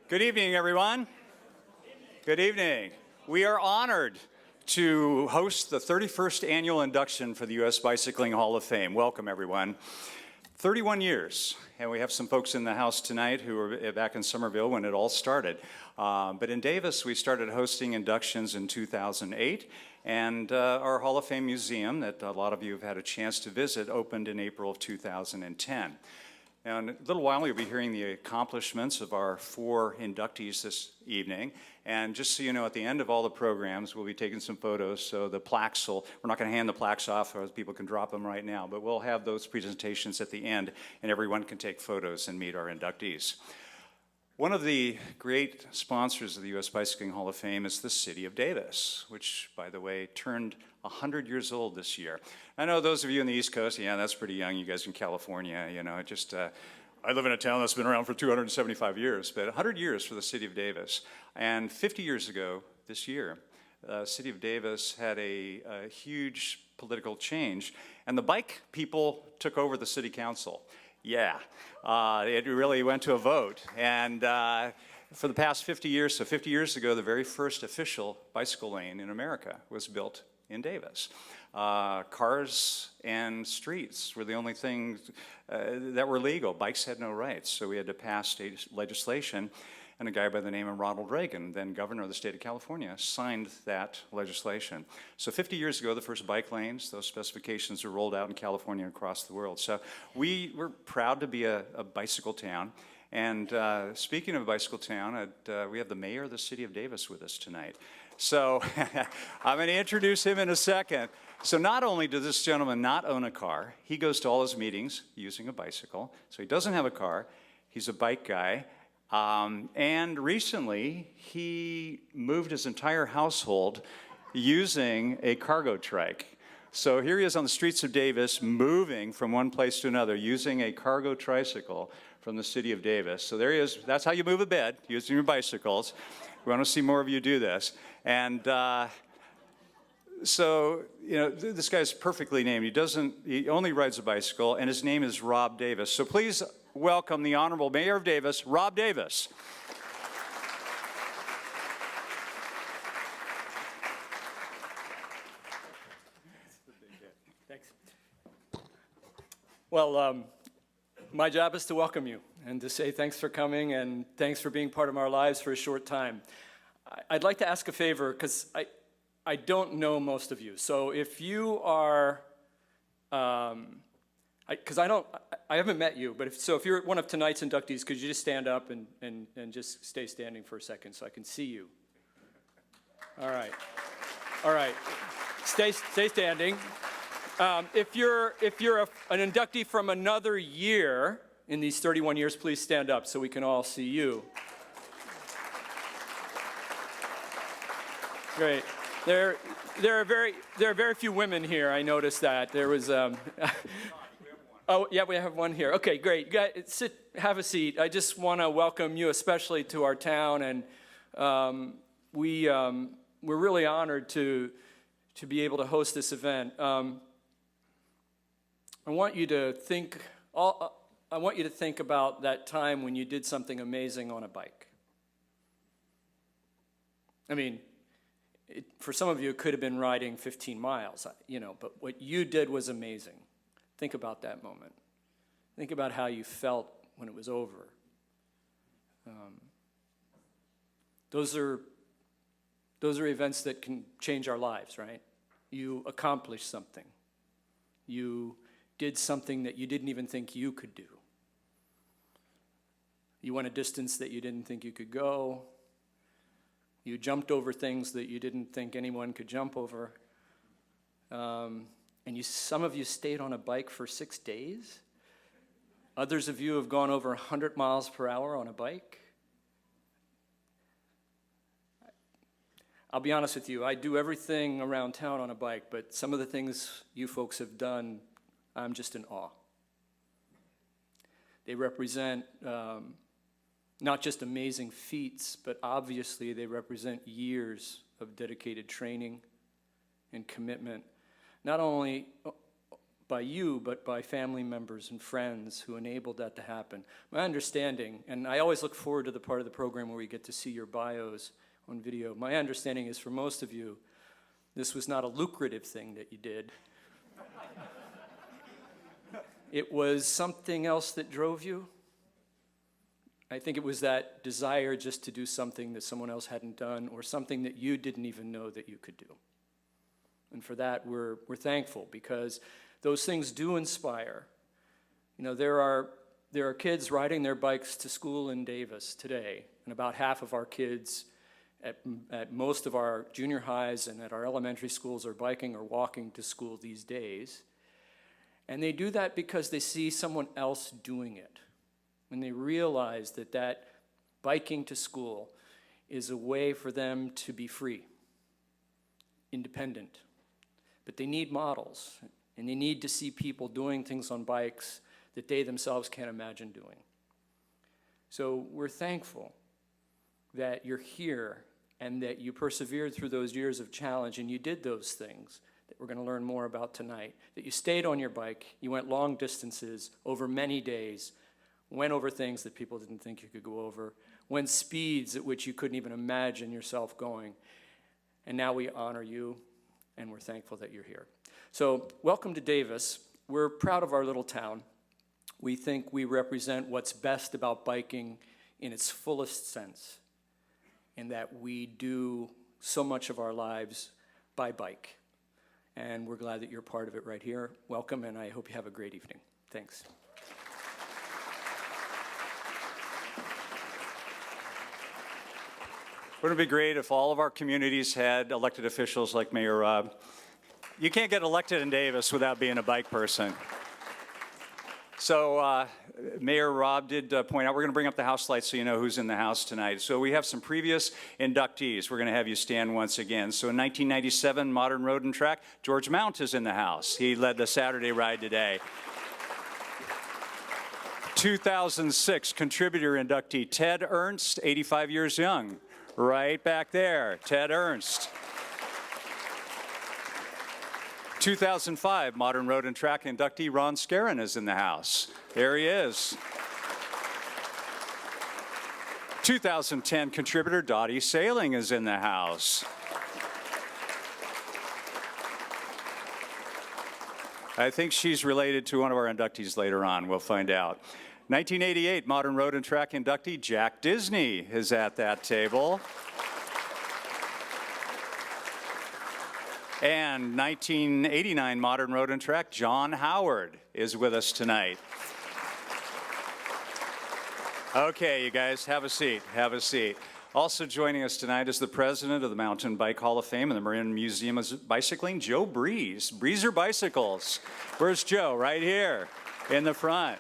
Good evening, everyone. Good evening. We are honored to host the 31st annual induction for the U.S. Bicycling Hall of Fame. Welcome, everyone. 31 years, and we have some folks in the house tonight who were back in Somerville when it all started. But in Davis, we started hosting inductions in 2008, and our Hall of Fame museum that a lot of you have had a chance to visit opened in April of 2010. Now, in a little while, you'll be hearing the accomplishments of our 4 inductees this evening. And just so you know, at the end of all the programs, we'll be taking some photos. So the plaques we're not going to hand the plaques off, so people can drop them right now. But we'll have those presentations at the end, and everyone can take photos and meet our inductees. One of the great sponsors of the U.S. Bicycling Hall of Fame is the city of Davis, which, by the way, turned 100 years old this year. I know those of you in the East Coast, yeah, that's pretty young. You guys in California, you know, I live in a town that's been around for 275 years, but 100 years for the city of Davis. And 50 years ago this year, the city of Davis had a huge political change, and the bike people took over the city council. Yeah, it really went to a vote. And for the past 50 years, so 50 years ago, the very first official bicycle lane in America was built in Davis. Cars and streets were the only things that were legal. Bikes had no rights, so we had to pass state legislation. And a guy by the name of Ronald Reagan, then governor of the state of California, signed that legislation. So 50 years ago, the first bike lanes, those specifications were rolled out in California and across the world. So we're proud to be a bicycle town. And speaking of a bicycle town, we have the mayor of the city of Davis with us tonight. So I'm going to introduce him in a second. So not only does this gentleman not own a car, he goes to all his meetings using a bicycle. So he doesn't have a car. He's a bike guy. And recently, he moved his entire household using a cargo trike. So here he is on the streets of Davis, moving from one place to another, using a cargo tricycle from the city of Davis. So there he is. That's how you move a bed, using your bicycles. We want to see more of you do this. And so, you know, this guy's perfectly named. He only rides a bicycle, and his name is Rob Davis. So please welcome the Honorable Mayor of Davis, Rob Davis. Thanks. Well, my job is to welcome you and to say thanks for coming and thanks for being part of our lives for a short time. I'd like to ask a favor because I don't know most of you. So if you are, because I haven't met you, but if you're one of tonight's inductees, could you just stand up and just stay standing for a second so I can see you? All right. All right. Stay standing. If you're an inductee from another year in these 31 years, please stand up so we can all see you. Great. There are very few women here. I noticed that. There was. Oh, yeah, we have one here. Okay, great. You guys, have a seat. I just want to welcome you especially to our town, and we're really honored to be able to host this event. I want you to think about that time when you did something amazing on a bike. I mean, for some of you, it could have been riding 15 miles, you know, but what you did was amazing. Think about that moment. Think about how you felt when it was over. Those are events that can change our lives, right? You accomplished something. You did something that you didn't even think you could do. You went a distance that you didn't think you could go. You jumped over things that you didn't think anyone could jump over. And some of you stayed on a bike for 6 days. Others of you have gone over 100 miles per hour on a bike. I'll be honest with you, I do everything around town on a bike, but some of the things you folks have done, I'm just in awe. They represent not just amazing feats, but obviously they represent years of dedicated training and commitment, not only by you, but by family members and friends who enabled that to happen. My understanding, and I always look forward to the part of the program where we get to see your bios on video. My understanding is for most of you, this was not a lucrative thing that you did. It was something else that drove you. I think it was that desire just to do something that someone else hadn't done, or something that you didn't even know that you could do. And for that, we're thankful, because those things do inspire. You know, there are kids riding their bikes to school in Davis today, and about half of our kids at most of our junior highs and at our elementary schools are biking or walking to school these days. And they do that because they see someone else doing it. And they realize that biking to school is a way for them to be free, independent. But they need models, and they need to see people doing things on bikes that they themselves can't imagine doing. So we're thankful that you're here and that you persevered through those years of challenge, and you did those things that we're going to learn more about tonight, that you stayed on your bike, you went long distances over many days, went over things that people didn't think you could go over, went speeds at which you couldn't even imagine yourself going. And now we honor you, and we're thankful that you're here. So welcome to Davis. We're proud of our little town. We think we represent what's best about biking in its fullest sense, in that we do so much of our lives by bike. And we're glad that you're part of it right here. Welcome, and I hope you have a great evening. Thanks. Wouldn't it be great if all of our communities had elected officials like Mayor Rob? You can't get elected in Davis without being a bike person. So Mayor Rob did point out, we're going to bring up the house lights so you know who's in the house tonight. So we have some previous inductees. We're going to have you stand once again. So in 1997, Modern Road and Track, George Mount is in the house. He led the Saturday ride today. 2006 contributor inductee Ted Ernst, 85 years young. Right back there, Ted Ernst. 2005 Modern Road and Track inductee Ron Scarron is in the house. There he is. 2010 contributor Dottie Sailing is in the house. I think she's related to one of our inductees later on. We'll find out. 1988 Modern Road and Track inductee Jack Disney is at that table. And 1989 Modern Road and Track John Howard is with us tonight. Okay, you guys, have a seat, have a seat. Also joining us tonight is the president of the Mountain Bike Hall of Fame and the Marin Museum of Bicycling, Joe Breeze. Breezer Bicycles. Where's Joe? Right here in the front.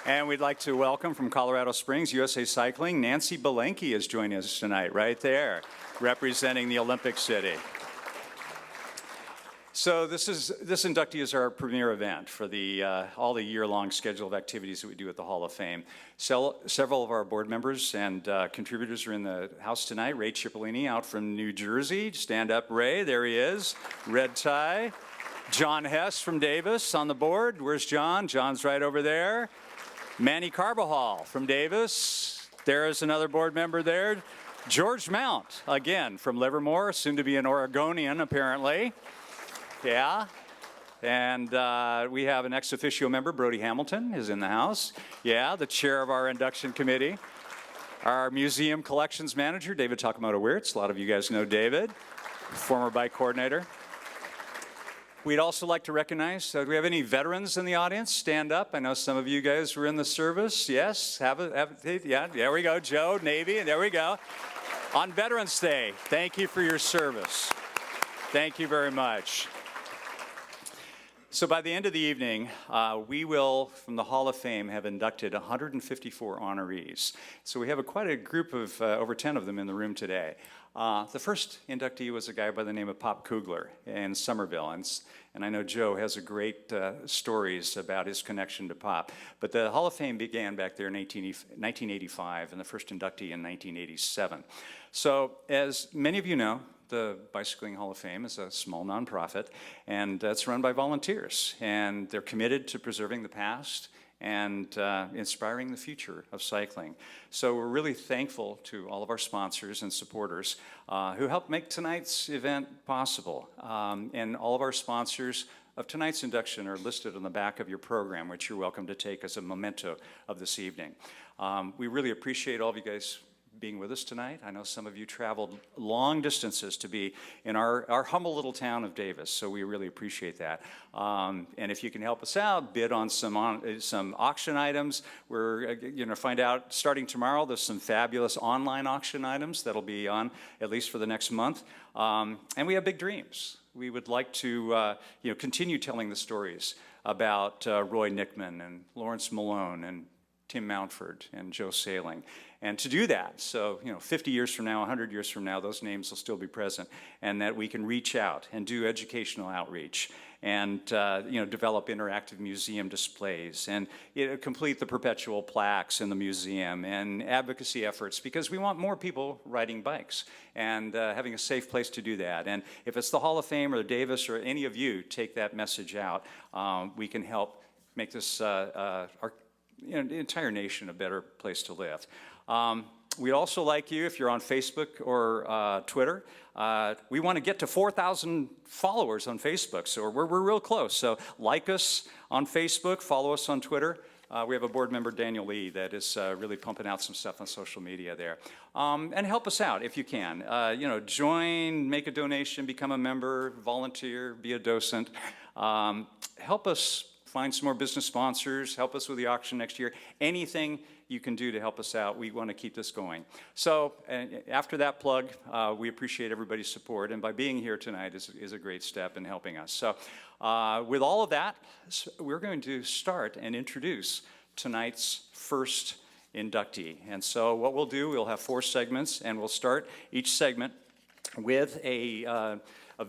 And we'd like to welcome from Colorado Springs, USA Cycling, Nancy Belenke is joining us tonight, right there, representing the Olympic City. So this inductee is our premier event for all the year-long schedule of activities that we do at the Hall of Fame. Several of our board members and contributors are in the house tonight. Ray Cipollini out from New Jersey. Stand up, Ray. There he is. Red tie. John Hess from Davis on the board. Where's John? John's right over there. Manny Carbajal from Davis. There is another board member there. George Mount, again, from Livermore, soon to be an Oregonian, apparently. Yeah. And we have an ex officio member, Brody Hamilton, is in the house. Yeah, the chair of our induction committee. Our museum collections manager, David Takamoto-Wirtz. A lot of you guys know David, former bike coordinator. We'd also like to recognize, do we have any veterans in the audience? Stand up. I know some of you guys were in the service. Yes, yeah, there we go. Joe, Navy, there we go. On Veterans Day, thank you for your service. Thank you very much. So by the end of the evening, we will, from the Hall of Fame, have inducted 154 honorees. So we have quite a group of over 10 of them in the room today. The first inductee was a guy by the name of Pop Kugler in Somerville, and I know Joe has a great stories about his connection to Pop. But the Hall of Fame began back there in 1985, and the first inductee in 1987. So as many of you know, the Bicycling Hall of Fame is a small nonprofit, and it's run by volunteers, and they're committed to preserving the past and inspiring the future of cycling. So we're really thankful to all of our sponsors and supporters who helped make tonight's event possible. And all of our sponsors of tonight's induction are listed on the back of your program, which you're welcome to take as a memento of this evening. We really appreciate all of you guys being with us tonight. I know some of you traveled long distances to be in our humble little town of Davis, so we really appreciate that. And if you can help us out, bid on some auction items. We're going to find out starting tomorrow there's some fabulous online auction items that'll be on at least for the next month. And we have big dreams. We would like to continue telling the stories about Roy Knickman and Laurence Malone and Tim Mountford and Joe Sailing. And to do that, so 50 years from now, 100 years from now, those names will still be present, and that we can reach out and do educational outreach and develop interactive museum displays and complete the perpetual plaques in the museum and advocacy efforts, because we want more people riding bikes and having a safe place to do that. And if it's the Hall of Fame or Davis or any of you take that message out, we can help make this the entire nation a better place to live. We'd also like you, if you're on Facebook or Twitter, we want to get to 4,000 followers on Facebook, so we're real close. So like us on Facebook, follow us on Twitter. We have a board member, Daniel Lee, that is really pumping out some stuff on social media there. And help us out if you can. Join, make a donation, become a member, volunteer, be a docent. Help us find some more business sponsors, help us with the auction next year. Anything you can do to help us out, we want to keep this going. So after that plug, we appreciate everybody's support, and by being here tonight is a great step in helping us. So with all of that, we're going to start and introduce tonight's first inductee. And so what we'll do, we'll have 4 segments, and we'll start each segment with a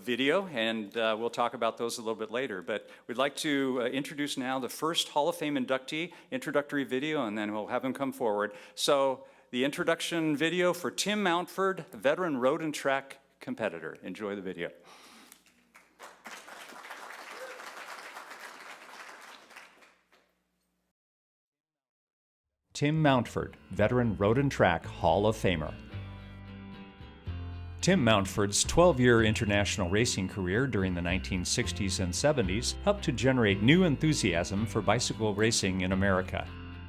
video, and we'll talk about those a little bit later. But we'd like to introduce now the first Hall of Fame inductee, introductory video, and then we'll have him come forward. So the introduction video for Tim Mountford, veteran road and track competitor. Enjoy the video. Tim Mountford, veteran road and track Hall of Famer. Tim Mountford's 12-year international racing career during the 1960s and 70s helped to generate new enthusiasm for bicycle racing in America.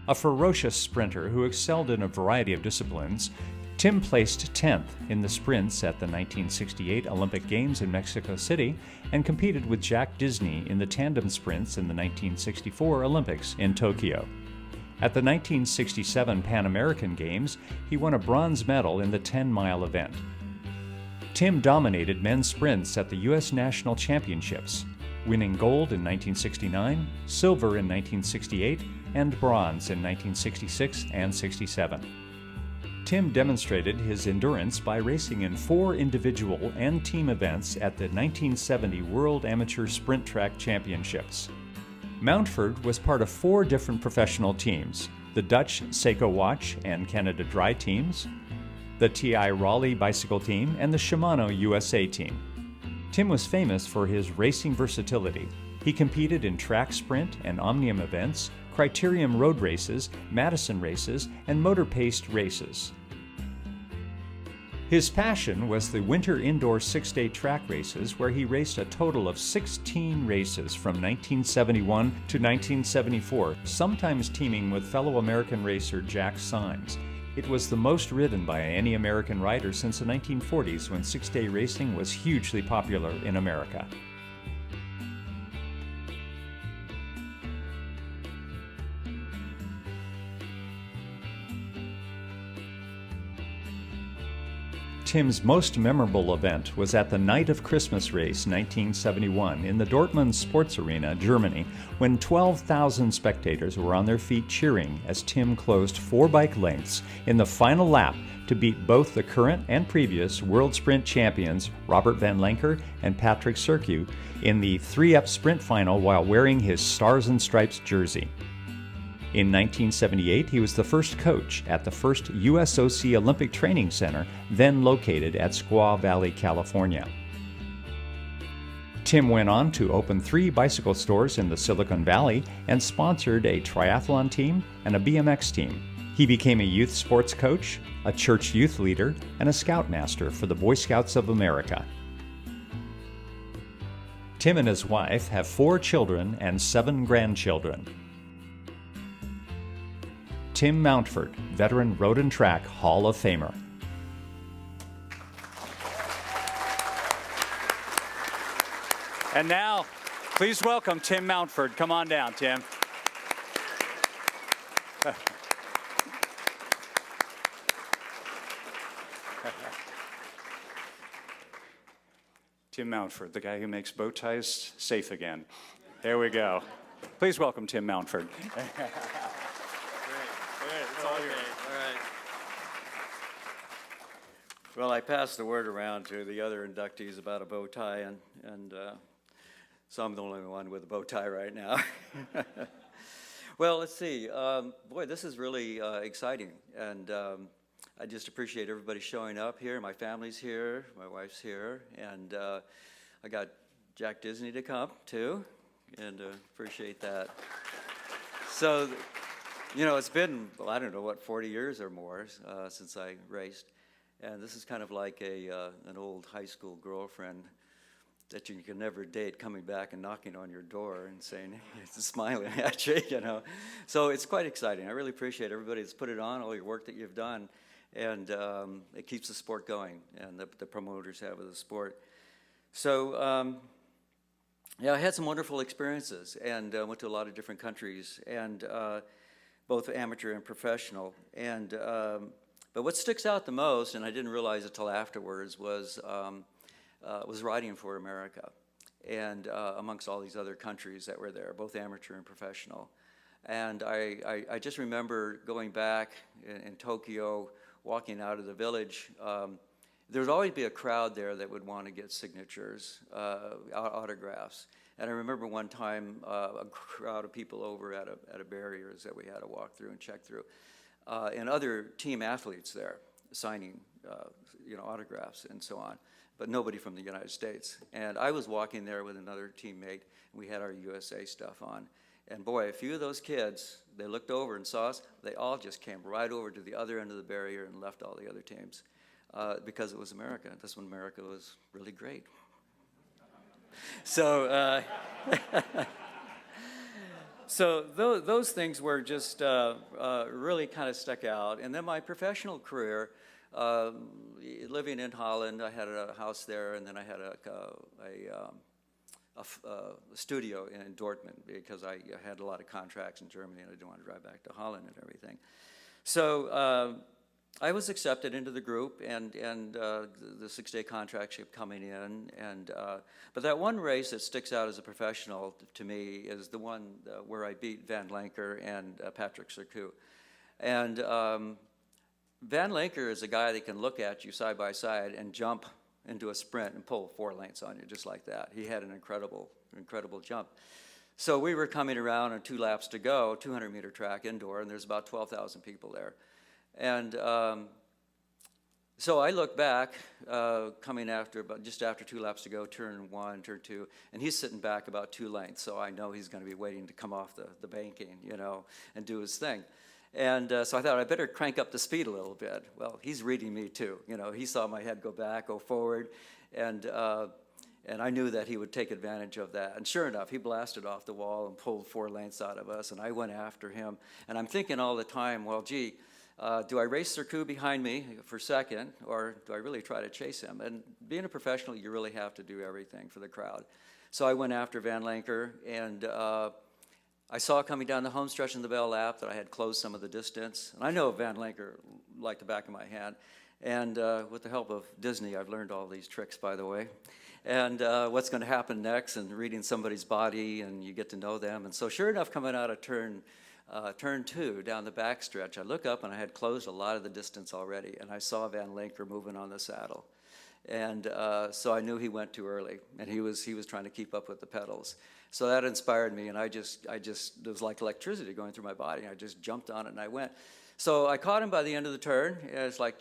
A ferocious sprinter who excelled in a variety of disciplines, Tim placed 10th in the sprints at the 1968 Olympic Games in Mexico City and competed with Jack Disney in the tandem sprints in the 1964 Olympics in Tokyo. At the 1967 Pan American Games, he won a bronze medal in the 10-mile event. Tim dominated men's sprints at the U.S. National Championships, winning gold in 1969, silver in 1968, and bronze in 1966 and 67. Tim demonstrated his endurance by racing in 4 individual and team events at the 1970 World Amateur Sprint Track Championships. Mountford was part of 4 different professional teams, the Dutch Seiko Watch and Canada Dry teams, the TI Raleigh bicycle team, and the Shimano USA team. Tim was famous for his racing versatility. He competed in track sprint and omnium events, criterium road races, Madison races, and motor-paced races. His passion was the winter indoor 6-day track races, where he raced a total of 16 races from 1971 to 1974, sometimes teaming with fellow American racer Jack Symes. It was the most ridden by any American rider since the 1940s, when 6-day racing was hugely popular in America. Tim's most memorable event was at the Night of Christmas race 1971 in the Dortmund Sports Arena, Germany, when 12,000 spectators were on their feet cheering as Tim closed 4 bike lengths in the final lap to beat both the current and previous World Sprint champions Robert Van Lenker and Patrick Serkiu in the 3-up sprint final while wearing his Stars and Stripes jersey. In 1978, he was the first coach at the first USOC Olympic Training Center, then located at Squaw Valley, California. Tim went on to open 3 bicycle stores in the Silicon Valley and sponsored a triathlon team and a BMX team. He became a youth sports coach, a church youth leader, and a scoutmaster for the Boy Scouts of America. Tim and his wife have 4 children and 7 grandchildren. Tim Mountford, veteran Road and Track Hall of Famer. And now, please welcome Tim Mountford. Come on down, Tim. Tim Mountford, the guy who makes bow ties safe again. There we go. Please welcome Tim Mountford. It's all yours. All right. Well, I passed the word around to the other inductees about a bow tie, and so I'm the only one with a bow tie right now. Well, let's see. Boy, this is really exciting, and I just appreciate everybody showing up here. My family's here, my wife's here, and I got Jack Disney to come too, and appreciate that. So, you know, it's been, well, I don't know, what, 40 years or more since I raced. And this is kind of like an old high school girlfriend that you can never date coming back and knocking on your door and saying, smiling at you, you know. So it's quite exciting. I really appreciate everybody that's put it on, all your work that you've done. And it keeps the sport going, and the promoters have of the sport. So, yeah, I had some wonderful experiences, and went to a lot of different countries, and both amateur and professional. And but what sticks out the most, and I didn't realize it till afterwards, was riding for America, and amongst all these other countries that were there, both amateur and professional. And I just remember going back in Tokyo, walking out of the village. There would always be a crowd there that would want to get signatures, autographs. And I remember one time a crowd of people over at a barriers that we had to walk through and check through, and other team athletes there signing, autographs and so on, but nobody from the United States. And I was walking there with another teammate, and we had our USA stuff on. And boy, a few of those kids, they looked over and saw us. They all just came right over to the other end of the barrier and left all the other teams because it was America. That's when America was really great. So, so those things were just really kind of stuck out. And then my professional career, living in Holland, I had a house there, and then I had a studio in Dortmund because I had a lot of contracts in Germany, and I didn't want to drive back to Holland and everything. So I was accepted into the group, and the 6-day contracts kept coming in. And but that one race that sticks out as a professional to me is the one where I beat Van Lanker and Patrick Surcouf. And Van Lanker is a guy that can look at you side by side and jump into a sprint and pull 4 lengths on you just like that. He had an incredible jump. So we were coming around on 2 laps to go, 200-meter track indoor, and there's about 12,000 people there. And so I look back, coming after, just after 2 laps to go, turn 1, turn 2, and he's sitting back about 2 lengths, so I know he's going to be waiting to come off the banking, and do his thing. And so I thought I better crank up the speed a little bit. Well, he's reading me too. He saw my head go back, go forward, and I knew that he would take advantage of that. And sure enough, he blasted off the wall and pulled 4 lengths out of us, and I went after him. And I'm thinking all the time, well, gee, do I race Surcouf behind me for second, or do I really try to chase him? And being a professional, you really have to do everything for the crowd. So I went after Van Lanker, and I saw coming down the home stretch in the Bell Lap that I had closed some of the distance. And I know Van Lanker like the back of my hand. And with the help of Disney, I've learned all these tricks, by the way. And what's going to happen next, and reading somebody's body, and you get to know them. And so sure enough, coming out of turn 2 down the back stretch, I look up, and I had closed a lot of the distance already. And I saw Van Lanker moving on the saddle. And so I knew he went too early, and he was trying to keep up with the pedals. So that inspired me, and I just it was like electricity going through my body. I just jumped on it and I went. So I caught him by the end of the turn, as like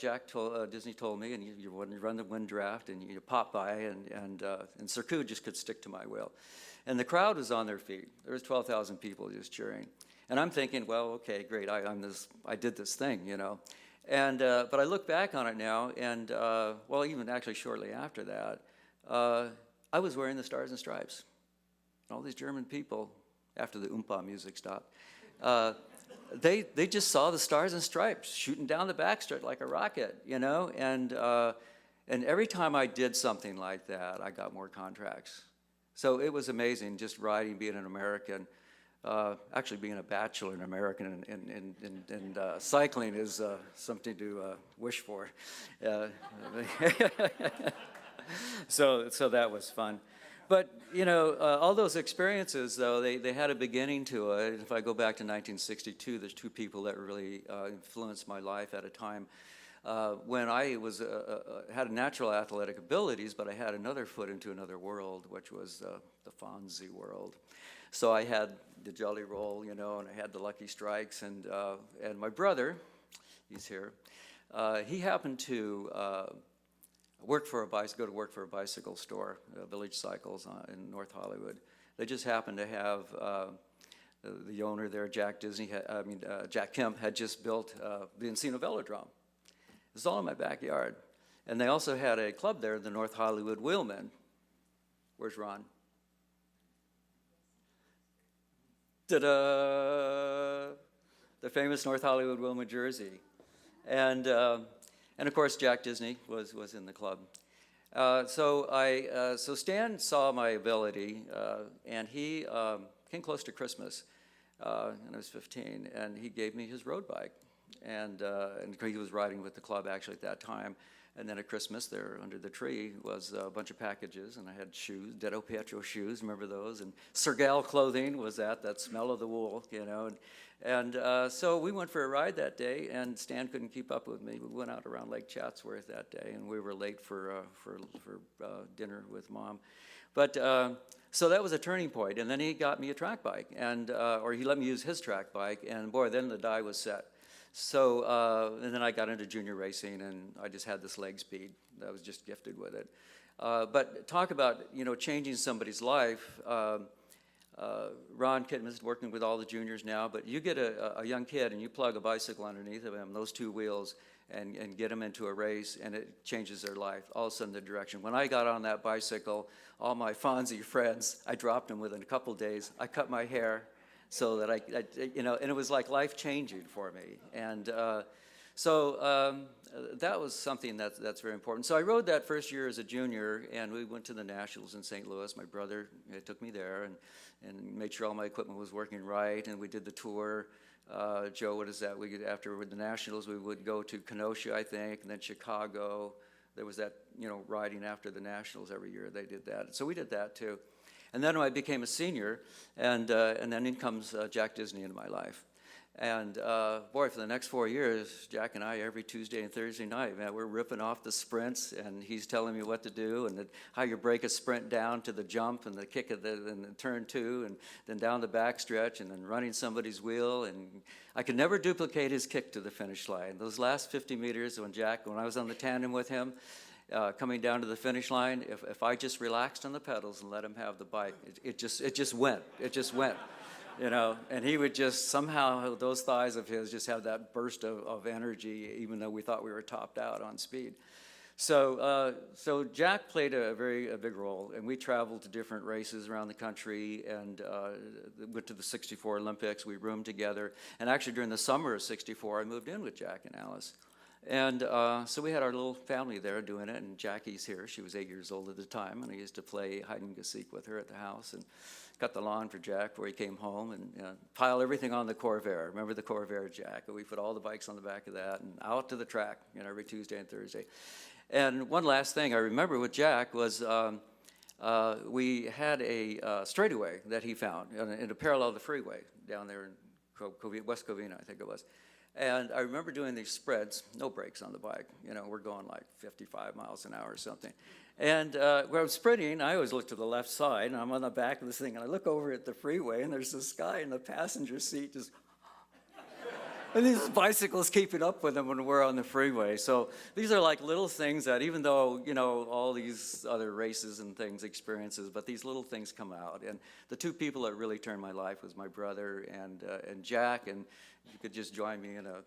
Disney told me, and you run the wind draft and you pop by, and Circuit just could stick to my wheel. And the crowd was on their feet. There was 12,000 people just cheering. And I'm thinking, well, okay, great, I did this thing, you know. And, but I look back on it now, and, well, even actually shortly after that, I was wearing the Stars and Stripes. All these German people, after the Oompa music stopped, they just saw the Stars and Stripes shooting down the backstretch like a rocket, you know? And every time I did something like that, I got more contracts. So it was amazing just riding, being an American. Actually, being a bachelor and American and cycling is something to wish for. So that was fun. But, you know, all those experiences, though, they had a beginning to it. If I go back to 1962, there's two people that really influenced my life at a time when I had natural athletic abilities, but I had another foot into another world, which was the Fonzie world. So I had the Jolly Roll, you know, and I had the Lucky Strikes, and my brother, he's here, he happened to go to work for a bicycle store, Village Cycles in North Hollywood. They just happened to have the owner there, Jack Kemp, had just built the Encino Velodrome. It was all in my backyard. And they also had a club there, the North Hollywood Wheelmen. Where's Ron? Ta-da! The famous North Hollywood Wheelman jersey. And of course, Jack Disney was in the club. So Stan saw my ability, and he came close to Christmas, and I was 15, and he gave me his road bike. And he was riding with the club actually at that time. And then at Christmas, there under the tree was a bunch of packages, and I had shoes, Dedo Pietro shoes, remember those? And Sergal clothing was that smell of the wool, you know. And so we went for a ride that day, and Stan couldn't keep up with me. We went out around Lake Chatsworth that day, and we were late for dinner with Mom. But so that was a turning point, and then he got me a track bike, or he let me use his track bike, and boy, then the die was set. So, and then I got into junior racing, and I just had this leg speed. I was just gifted with it. But talk about, you know, changing somebody's life. Ron Kidman is working with all the juniors now, but you get a young kid and you plug a bicycle underneath of him, those two wheels, and get them into a race, and it changes their life. All of a sudden, the direction. When I got on that bicycle, all my Fonzie friends, I dropped them within a couple days. I cut my hair so that I you know, and it was like life-changing for me. And so that was something that's very important. So I rode that first year as a junior, and we went to the Nationals in St. Louis. My brother took me there and made sure all my equipment was working right, and we did the tour. Joe, what is that? After with the Nationals, we would go to Kenosha, I think, and then Chicago. There was that, you know, riding after the Nationals every year. They did that. So we did that too. And then when I became a senior, and then in comes Jack Disney into my life. And boy, for the next 4 years, Jack and I, every Tuesday and Thursday night, man, we're ripping off the sprints, and he's telling me what to do, and how you break a sprint down to the jump and the kick of and the turn two, and then down the backstretch, and then running somebody's wheel. And I could never duplicate his kick to the finish line. Those last 50 meters when I was on the tandem with him, coming down to the finish line, if I just relaxed on the pedals and let him have the bike, it just went. You know, and he would just somehow, those thighs of his just have that burst of energy, even though we thought we were topped out on speed. So Jack played a big role, and we traveled to different races around the country, and went to the '64 Olympics. We roomed together, and actually during the summer of '64, I moved in with Jack and Alice. And so we had our little family there doing it, and Jackie's here. She was 8 years old at the time, and I used to play hide and go seek with her at the house, and cut the lawn for Jack before he came home, and pile everything on the Corvair. Remember the Corvair, Jack? We put all the bikes on the back of that and out to the track, you know, every Tuesday and Thursday. And one last thing I remember with Jack was we had a straightaway that he found in a parallel to the freeway down there in West Covina, I think it was. And I remember doing these spreads, no brakes on the bike. You know, we're going like 55 miles an hour or something. And where I'm sprinting, I always look to the left side, and I'm on the back of this thing, and I look over at the freeway, and there's this guy in the passenger seat just, and these bicycles keeping up with him when we're on the freeway. So these are like little things that, even though, you know, all these other races and things, experiences, but these little things come out. And the two people that really turned my life was my brother and Jack, and you could just join me in a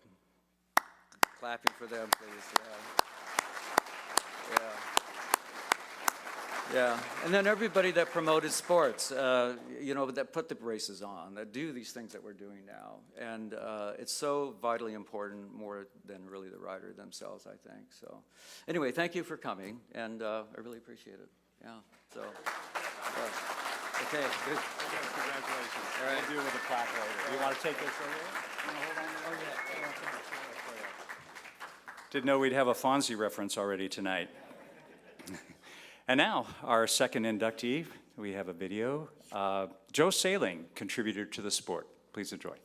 clapping for them, please. Yeah. Yeah, and then everybody that promoted sports, you know, that put the races on, that do these things that we're doing now. And it's so vitally important, more than really the rider themselves, I think. So anyway, thank you for coming, and I really appreciate it. Yeah, so, okay, good. Congratulations. All right. We'll deal with the plaque later. Do you want to take this over here? You want to hold on to it? Oh, yeah. Didn't know we'd have a Fonzie reference already tonight. And now, our second inductee, we have a video. Joe Sailing, contributor to the sport. Please enjoy.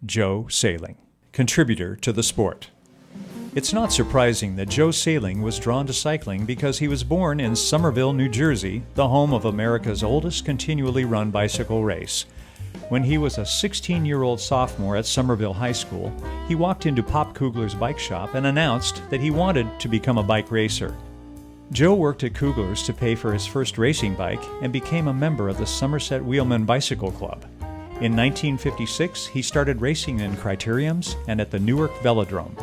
Joe Sailing, contributor to the sport. It's not surprising that Joe Sailing was drawn to cycling because he was born in Somerville, New Jersey, the home of America's oldest continually run bicycle race. When he was a 16-year-old sophomore at Somerville High School, he walked into Pop Kugler's bike shop and announced that he wanted to become a bike racer. Joe worked at Kugler's to pay for his first racing bike and became a member of the Somerset Wheelman Bicycle Club. In 1956, he started racing in criteriums and at the Newark Velodrome.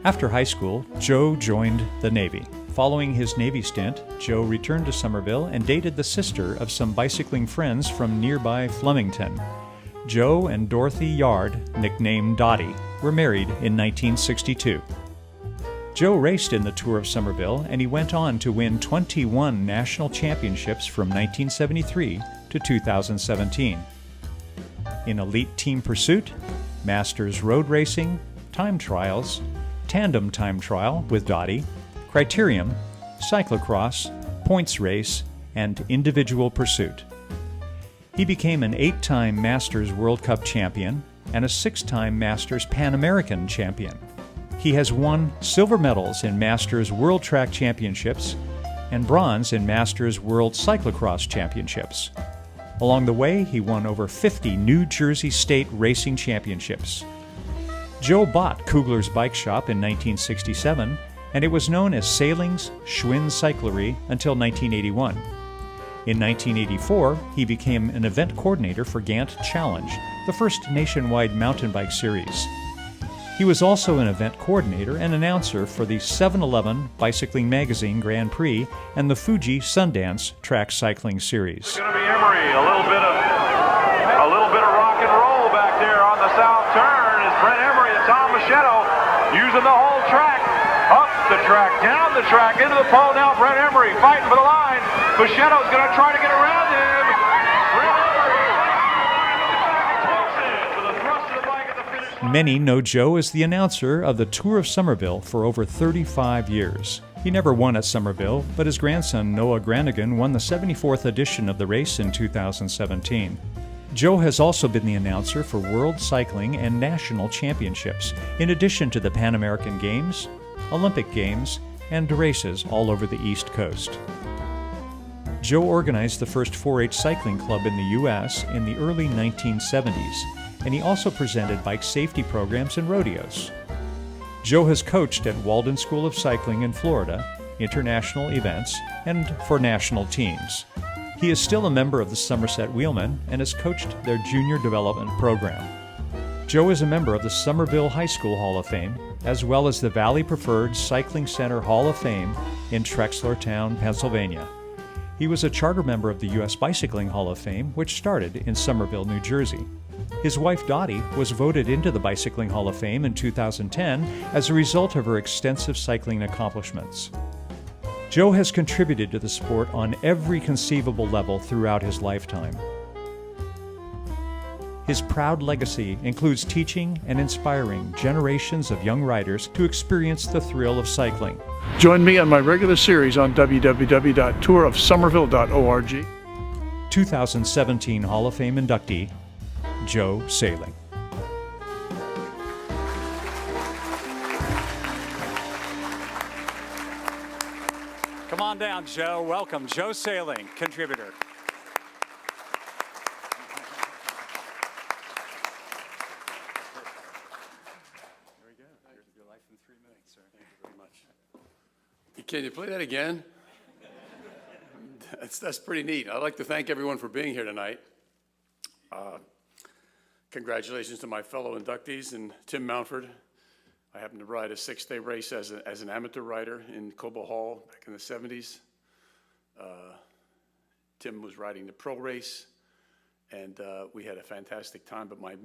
After high school, Joe joined the Navy. Following his Navy stint, Joe returned to Somerville and dated the sister of some bicycling friends from nearby Flemington. Joe and Dorothy Yard, nicknamed Dottie, were married in 1962. Joe raced in the Tour of Somerville, and he went on to win 21 national championships from 1973 to 2017. In elite team pursuit, Masters road racing, time trials, tandem time trial with Dottie, criterium, cyclocross, points race, and individual pursuit. He became an 8-time Masters World Cup champion and a 6-time Masters Pan American champion. He has won silver medals in Masters World Track Championships and bronze in Masters World Cyclocross Championships. Along the way, he won over 50 New Jersey State Racing Championships. Joe bought Kugler's Bike Shop in 1967, and it was known as Sailing's Schwinn Cyclery until 1981. In 1984, he became an event coordinator for Gant Challenge, the first nationwide mountain bike series. He was also an event coordinator and announcer for the 7-Eleven Bicycling Magazine Grand Prix and the Fuji Sundance Track Cycling Series. It's going to be Emery, a little bit of rock and roll back there on the south turn as Brent Emery and Tom Machado using the whole track. Up the track, down the track, into the pole. Now Brent Emery fighting for the line. Machedo's going to try to get around him. Brent Emery to the thrust of the bike at the finish line. Many know Joe as the announcer of the Tour of Somerville for over 35 years. He never won at Somerville, but his grandson Noah Granigan won the 74th edition of the race in 2017. Joe has also been the announcer for World Cycling and National Championships, in addition to the Pan American Games, Olympic Games, and races all over the East Coast. Joe organized the first 4-H cycling club in the U.S. in the early 1970s, and he also presented bike safety programs and rodeos. Joe has coached at Walden School of Cycling in Florida, international events, and for national teams. He is still a member of the Somerset Wheelmen and has coached their junior development program. Joe is a member of the Somerville High School Hall of Fame, as well as the Valley Preferred Cycling Center Hall of Fame in Trexlertown, Pennsylvania. He was a charter member of the U.S. Bicycling Hall of Fame, which started in Somerville, New Jersey. His wife Dottie was voted into the Bicycling Hall of Fame in 2010 as a result of her extensive cycling accomplishments. Joe has contributed to the sport on every conceivable level throughout his lifetime. His proud legacy includes teaching and inspiring generations of young riders to experience the thrill of cycling. Join me on my regular series on www.tourofsomerville.org. 2017 Hall of Fame inductee, Joe Sailing. Come on down, Joe. Welcome. Joe Sailing, contributor. Here we go. Here's your life in 3 minutes, sir. Thank you very much. Can you play that again? That's pretty neat. I'd like to thank everyone for being here tonight. Congratulations to my fellow inductees and Tim Mountford. I happened to ride a 6-day race as an amateur rider in Cobo Hall back in the 70s. Tim was riding the pro race, and we had a fantastic time, but my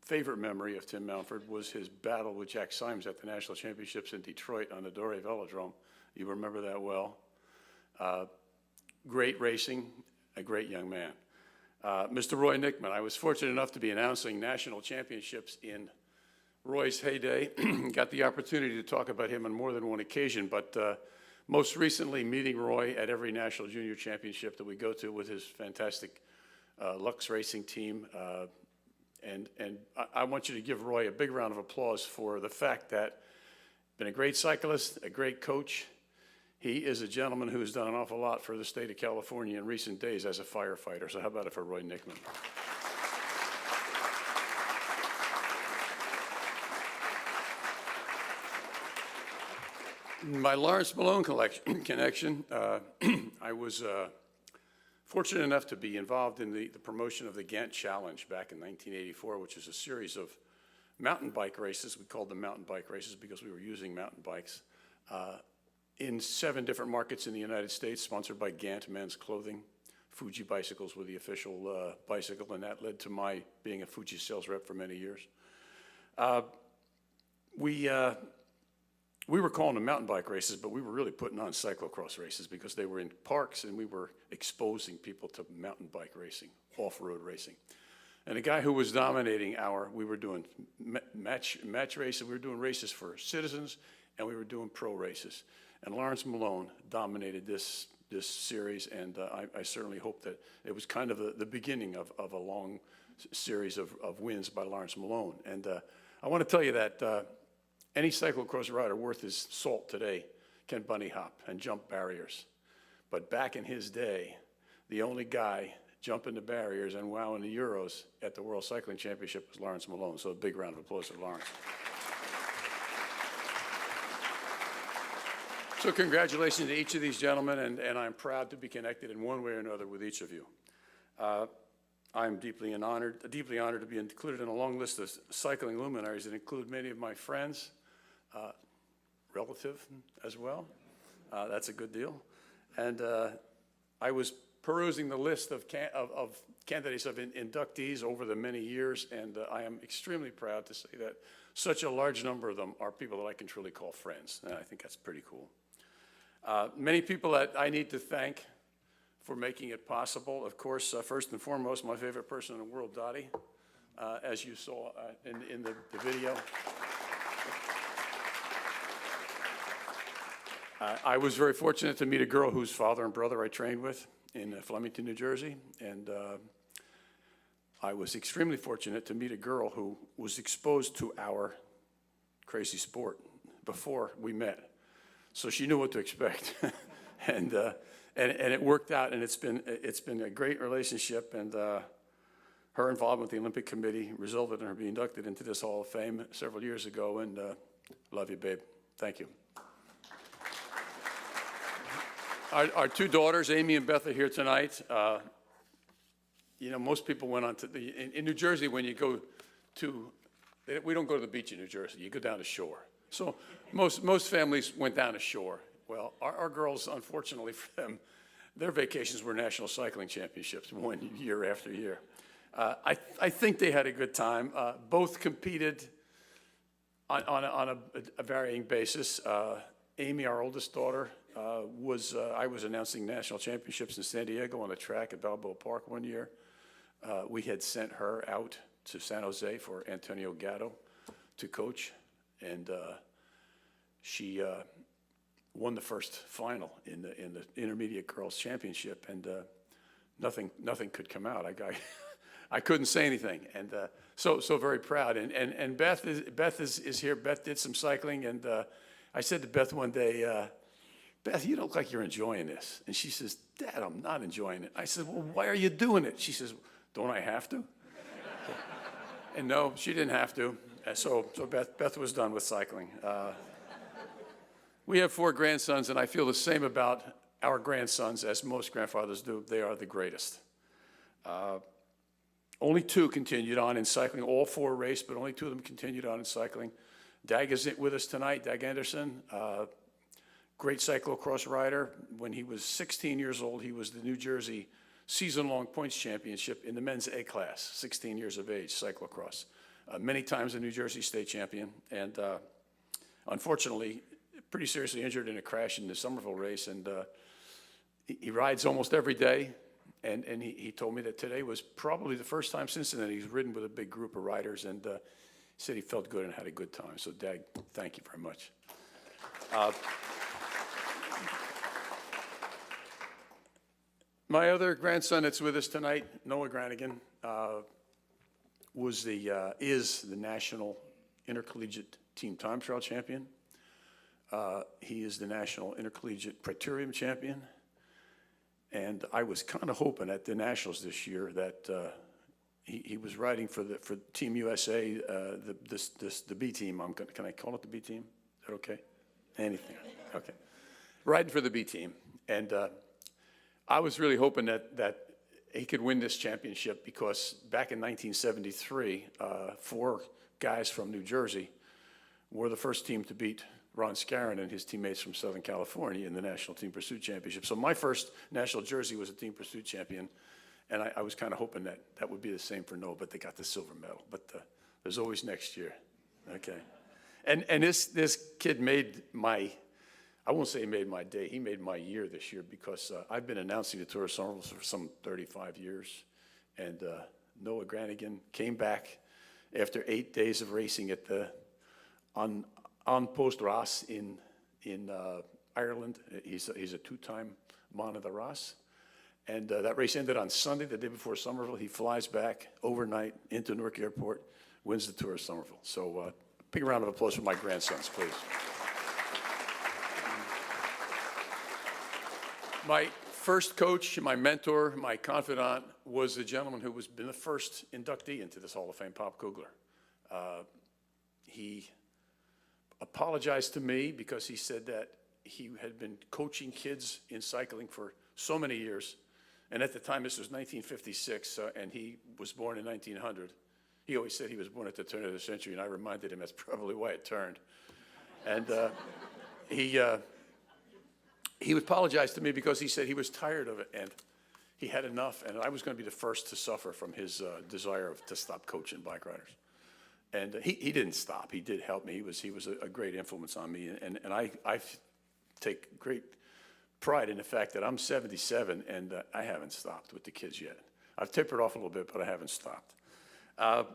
favorite memory of Tim Mountford was his battle with Jack Symes at the National Championships in Detroit on the Doré Velodrome. You remember that well. Great racing, a great young man. Mr. Roy Knickman, I was fortunate enough to be announcing national championships in Roy's heyday. Got the opportunity to talk about him on more than one occasion, but most recently meeting Roy at every national junior championship that we go to with his fantastic Lux racing team. And I want you to give Roy a big round of applause for the fact that been a great cyclist, a great coach. He is a gentleman who has done an awful lot for the state of California in recent days as a firefighter. So how about it for Roy Knickman? My Laurence Malone connection, I was fortunate enough to be involved in the promotion of the Ghent Challenge back in 1984, which is a series of mountain bike races. We called them mountain bike races because we were using mountain bikes in 7 different markets in the United States, sponsored by Gant Men's Clothing. Fuji bicycles were the official bicycle, and that led to my being a Fuji sales rep for many years. We were calling them mountain bike races, but we were really putting on cyclocross races because they were in parks and we were exposing people to mountain bike racing, off-road racing. And the guy who was dominating we were doing match races, we were doing races for citizens, and we were doing pro races. And Laurence Malone dominated this series, and I certainly hope that it was kind of the beginning of a long series of wins by Laurence Malone. And I want to tell you that any cyclocross rider worth his salt today can bunny hop and jump barriers. But back in his day, the only guy jumping the barriers and wowing the Euros at the World Cycling Championship was Laurence Malone. So a big round of applause for Laurence. So congratulations to each of these gentlemen, and I'm proud to be connected in one way or another with each of you. I'm deeply honored to be included in a long list of cycling luminaries that include many of my friends, relative as well. That's a good deal. And I was perusing the list of candidates of inductees over the many years, and I am extremely proud to say that such a large number of them are people that I can truly call friends, and I think that's pretty cool. Many people that I need to thank for making it possible. Of course, first and foremost, my favorite person in the world, Dottie, as you saw in the video. I was very fortunate to meet a girl whose father and brother I trained with in Flemington, New Jersey, and I was extremely fortunate to meet a girl who was exposed to our crazy sport before we met. So she knew what to expect, and it worked out, and it's been a great relationship, and her involvement with the Olympic Committee resulted in her being inducted into this Hall of Fame several years ago, and love you, babe. Thank you. Our 2 daughters, Amy and Beth, are here tonight. You know, most people went on to in New Jersey, when you go to, we don't go to the beach in New Jersey, you go down to shore. So most families went down to shore. Well, our girls, unfortunately for them, their vacations were national cycling championships, one year after year. I think they had a good time. Both competed on a varying basis. Amy, our oldest daughter, I was announcing national championships in San Diego on the track at Balboa Park one year. We had sent her out to San Jose for Antonio Gatto to coach, and she won the first final in the intermediate girls championship, and nothing could come out. I couldn't say anything, and so very proud. And Beth is here. Beth did some cycling, and I said to Beth one day, Beth, you don't look like you're enjoying this. And she says, Dad, I'm not enjoying it. I said, well, why are you doing it? She says, don't I have to? And no, she didn't have to. So Beth was done with cycling. We have 4 grandsons, and I feel the same about our grandsons as most grandfathers do. They are the greatest. Only 2 continued on in cycling. All 4 raced, but only 2 of them continued on in cycling. Dag is with us tonight, Dag Anderson. Great cyclocross rider. When he was 16 years old, he was the New Jersey season-long points championship in the men's A class, 16 years of age, cyclocross. Many times a New Jersey state champion, and unfortunately, pretty seriously injured in a crash in the Somerville race, and he rides almost every day, and he told me that today was probably the first time since then he's ridden with a big group of riders, and he said he felt good and had a good time. So, Dag, thank you very much. My other grandson that's with us tonight, Noah Granigan, is the national intercollegiate team time trial champion. He is the national intercollegiate praetorium champion. And I was kind of hoping at the nationals this year that he was riding for Team USA, the B team. Can I call it the B team? Is that okay? Anything? Okay. Riding for the B team, and I was really hoping that he could win this championship because back in 1973, 4 guys from New Jersey were the first team to beat Ron Scarron and his teammates from Southern California in the National Team Pursuit Championship. So my first national jersey was a Team Pursuit champion, and I was kind of hoping that would be the same for Noah, but they got the silver medal. But there's always next year, okay? And this kid made I won't say he made my day, he made my year this year because I've been announcing the Tour of Somerville for some 35 years, and Noah Granigan came back after 8 days of racing at the on Post Ras in Ireland. He's a 2-time Man of the Ras, and that race ended on Sunday, the day before Somerville. He flies back overnight into Newark Airport, wins the Tour of Somerville. So big round of applause for my grandsons, please. My first coach, my mentor, my confidant was the gentleman who was been the first inductee into this Hall of Fame, Pop Kugler. He apologized to me because he said that he had been coaching kids in cycling for so many years, and at the time this was 1956, and he was born in 1900. He always said he was born at the turn of the century, and I reminded him that's probably why it turned. And he apologized to me because he said he was tired of it and he had enough, and I was going to be the first to suffer from his desire to stop coaching bike riders. And he didn't stop. He did help me. He was a great influence on me, and I take great pride in the fact that I'm 77 and I haven't stopped with the kids yet. I've tapered off a little bit, but I haven't stopped. Back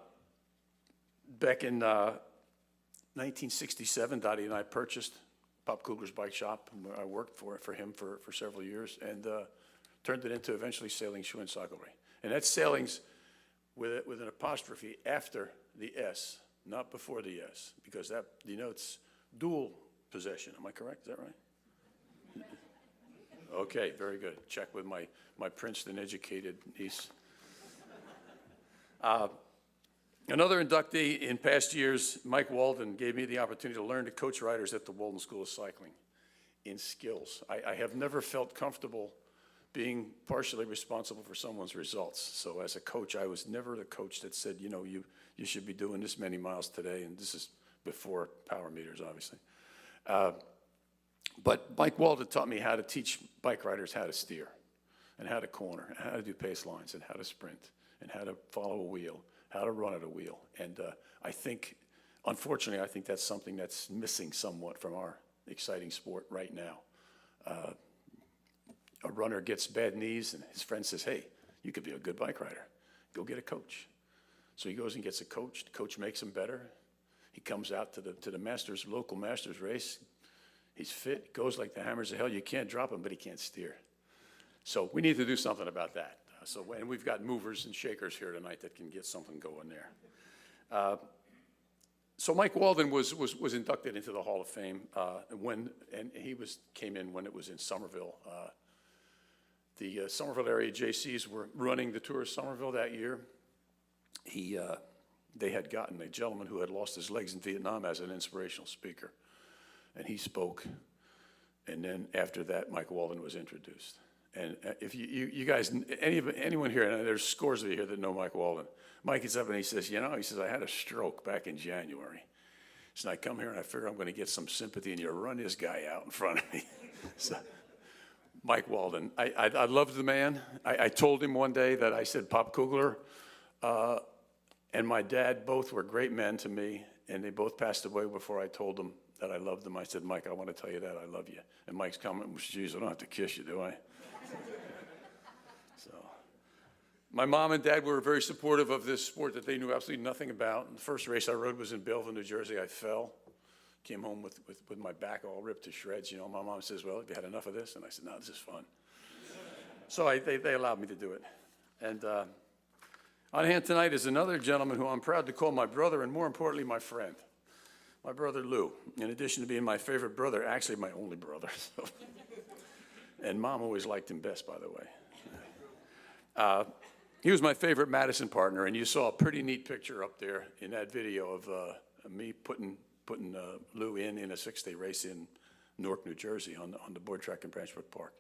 in 1967, Dottie and I purchased Pop Kugler's bike shop. I worked for him for several years and turned it into eventually Sailing Shoe and Cyclery. And that's Sailings with an apostrophe after the S, not before the S, because that denotes dual possession. Am I correct? Is that right? Okay, very good. Check with my Princeton-educated niece. Another inductee in past years, Mike Walden, gave me the opportunity to learn to coach riders at the Walden School of Cycling in skills. I have never felt comfortable being partially responsible for someone's results. So as a coach, I was never the coach that said, you should be doing this many miles today, and this is before power meters, obviously. But Mike Walden taught me how to teach bike riders how to steer and how to corner, and how to do pace lines, and how to sprint, and how to follow a wheel, how to run at a wheel. And I think, unfortunately, I think that's something that's missing somewhat from our exciting sport right now. A runner gets bad knees and his friend says, hey, you could be a good bike rider. Go get a coach. So he goes and gets a coach. The coach makes him better. He comes out to the Masters, local Masters race. He's fit, goes like the hammers of hell. You can't drop him, but he can't steer. So we need to do something about that. And we've got movers and shakers here tonight that can get something going there. So Mike Walden was inducted into the Hall of Fame and he came in when it was in Somerville. The Somerville area JCs were running the Tour of Somerville that year. They had gotten a gentleman who had lost his legs in Vietnam as an inspirational speaker, and he spoke. And then after that, Mike Walden was introduced. And if you guys, anyone here, and there's scores of you here that know Mike Walden. Mike gets up and he says, I had a stroke back in January. So I come here and I figure I'm going to get some sympathy, and you run this guy out in front of me. So, Mike Walden, I loved the man. I told him one day that I said, Pop Kugler and my dad both were great men to me, and they both passed away before I told them that I loved them. I said, Mike, I want to tell you that I love you. And Mike's comment was, geez, I don't have to kiss you, do I? So, my mom and dad were very supportive of this sport that they knew absolutely nothing about. The first race I rode was in Belleville, New Jersey. I fell, came home with my back all ripped to shreds. My mom says, well, have you had enough of this? And I said, no, this is fun. So they allowed me to do it. And on hand tonight is another gentleman who I'm proud to call my brother, and more importantly, my friend. My brother Lou, in addition to being my favorite brother, actually my only brother. So. And Mom always liked him best, by the way. He was my favorite Madison partner, and you saw a pretty neat picture up there in that video of me putting Lou in a 6-day race in Newark, New Jersey on the board track in Branch Brook Park.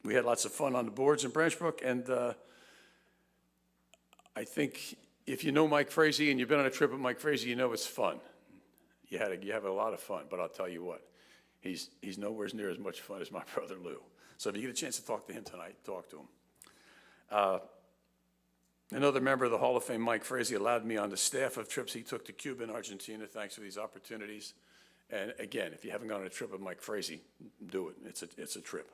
We had lots of fun on the boards in Branch Brook, and I think if you know Mike Frazee and you've been on a trip with Mike Frazee, you know it's fun. You have a lot of fun, but I'll tell you what, he's nowhere near as much fun as my brother Lou. So if you get a chance to talk to him tonight, talk to him. Another member of the Hall of Fame, Mike Frazee, allowed me on the staff of trips he took to Cuba and Argentina. Thanks for these opportunities. And again, if you haven't gone on a trip with Mike Frazee, do it. It's a trip.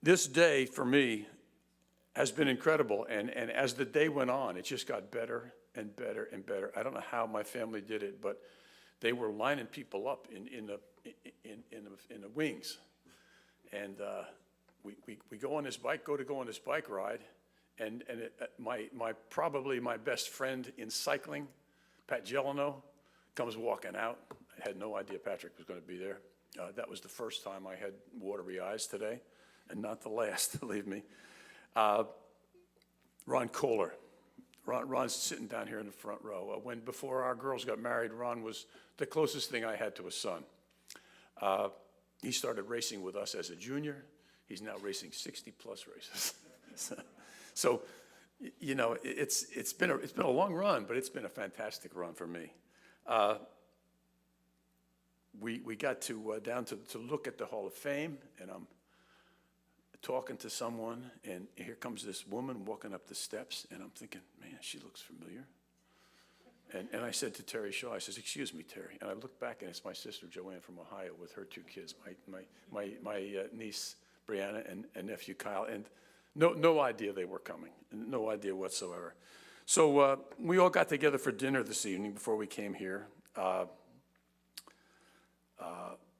This day for me has been incredible, and as the day went on, it just got better and better and better. I don't know how my family did it, but they were lining people up in the wings, and we go on this bike ride, and probably my best friend in cycling, Pat Gelano, comes walking out. I had no idea Patrick was going to be there. That was the first time I had watery eyes today, and not the last, believe me. Ron Kohler. Ron's sitting down here in the front row. Before our girls got married, Ron was the closest thing I had to a son. He started racing with us as a junior. He's now racing 60-plus races. So, it's been a long run, but it's been a fantastic run for me. We got down to look at the Hall of Fame, and I'm talking to someone, and here comes this woman walking up the steps, and I'm thinking, man, she looks familiar. And I said to Terry Shaw, I says, excuse me, Terry. And I look back, and it's my sister Joanne from Ohio with her 2 kids, my niece Brianna and nephew Kyle, and no idea they were coming, no idea whatsoever. So we all got together for dinner this evening before we came here.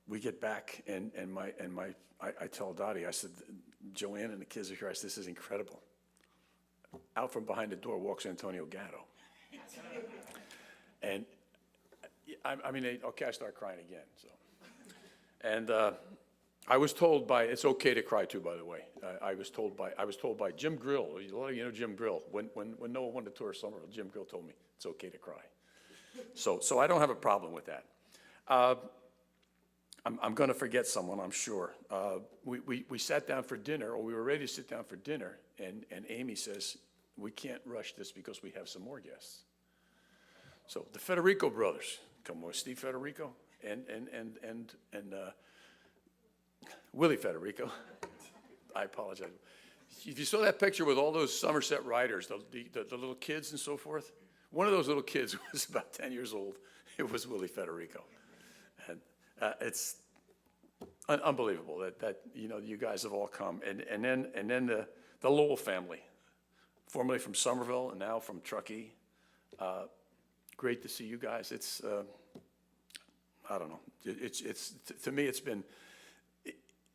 We get back, and I tell Dottie, I said, Joanne and the kids are here. I said, this is incredible. Out from behind the door walks Antonio Gatto. And I start crying again. So, and I was told it's okay to cry too, by the way. I was told by Jim Grill. A lot of you know Jim Grill. When Noah won the Tour of Somerville, Jim Grill told me it's okay to cry. So I don't have a problem with that. I'm going to forget someone, I'm sure. We sat down for dinner, or we were ready to sit down for dinner, and Amy says, we can't rush this because we have some more guests. So the Federico brothers, come with Steve Federico and Willie Federico. I apologize. If you saw that picture with all those Somerset riders, the little kids and so forth, one of those little kids was about 10 years old. It was Willie Federico. And it's unbelievable that you guys have all come, and then the Lowell family, formerly from Somerville and now from Truckee. Great to see you guys. It's, I don't know, to me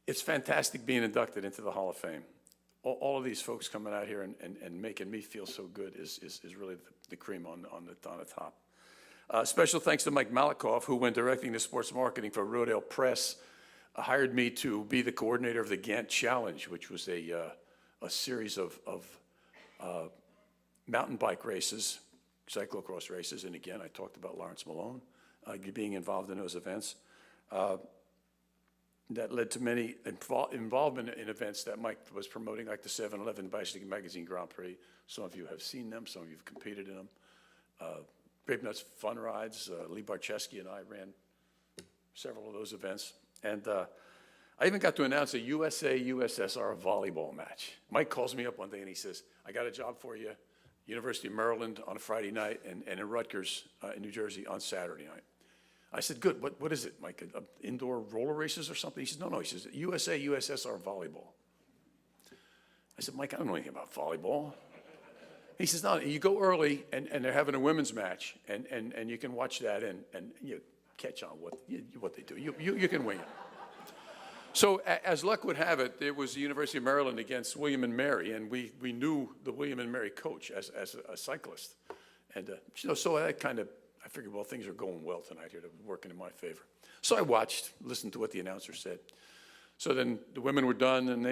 it's fantastic being inducted into the Hall of Fame. All of these folks coming out here and making me feel so good is really the cream on the top. Special thanks to Mike Malakoff, who, when directing the sports marketing for Rodale Press, hired me to be the coordinator of the Gantt Challenge, which was a series of mountain bike races, cyclocross races, and again, I talked about Laurence Malone being involved in those events. That led to many involvement in events that Mike was promoting, like the 7-Eleven Bicycling Magazine Grand Prix. Some of you have seen them, some of you have competed in them. Grape Nuts Fun Rides, Lee Barczewski and I ran several of those events. And I even got to announce a USA-USSR volleyball match. Mike calls me up one day and he says, I got a job for you, University of Maryland on a Friday night and in Rutgers in New Jersey on Saturday night. I said, good, what is it, Mike, indoor roller races or something? He says, no, he says, USA-USSR volleyball. I said, Mike, I don't know anything about volleyball. He says, no, you go early and they're having a women's match and you can watch that and you catch on what they do. You can wing it. So as luck would have it, it was the University of Maryland against William and Mary, and we knew the William and Mary coach as a cyclist. And so that kind of, I figured, well, things are going well tonight here, they're working in my favor. So I watched, listened to what the announcer said. So then the women were done, and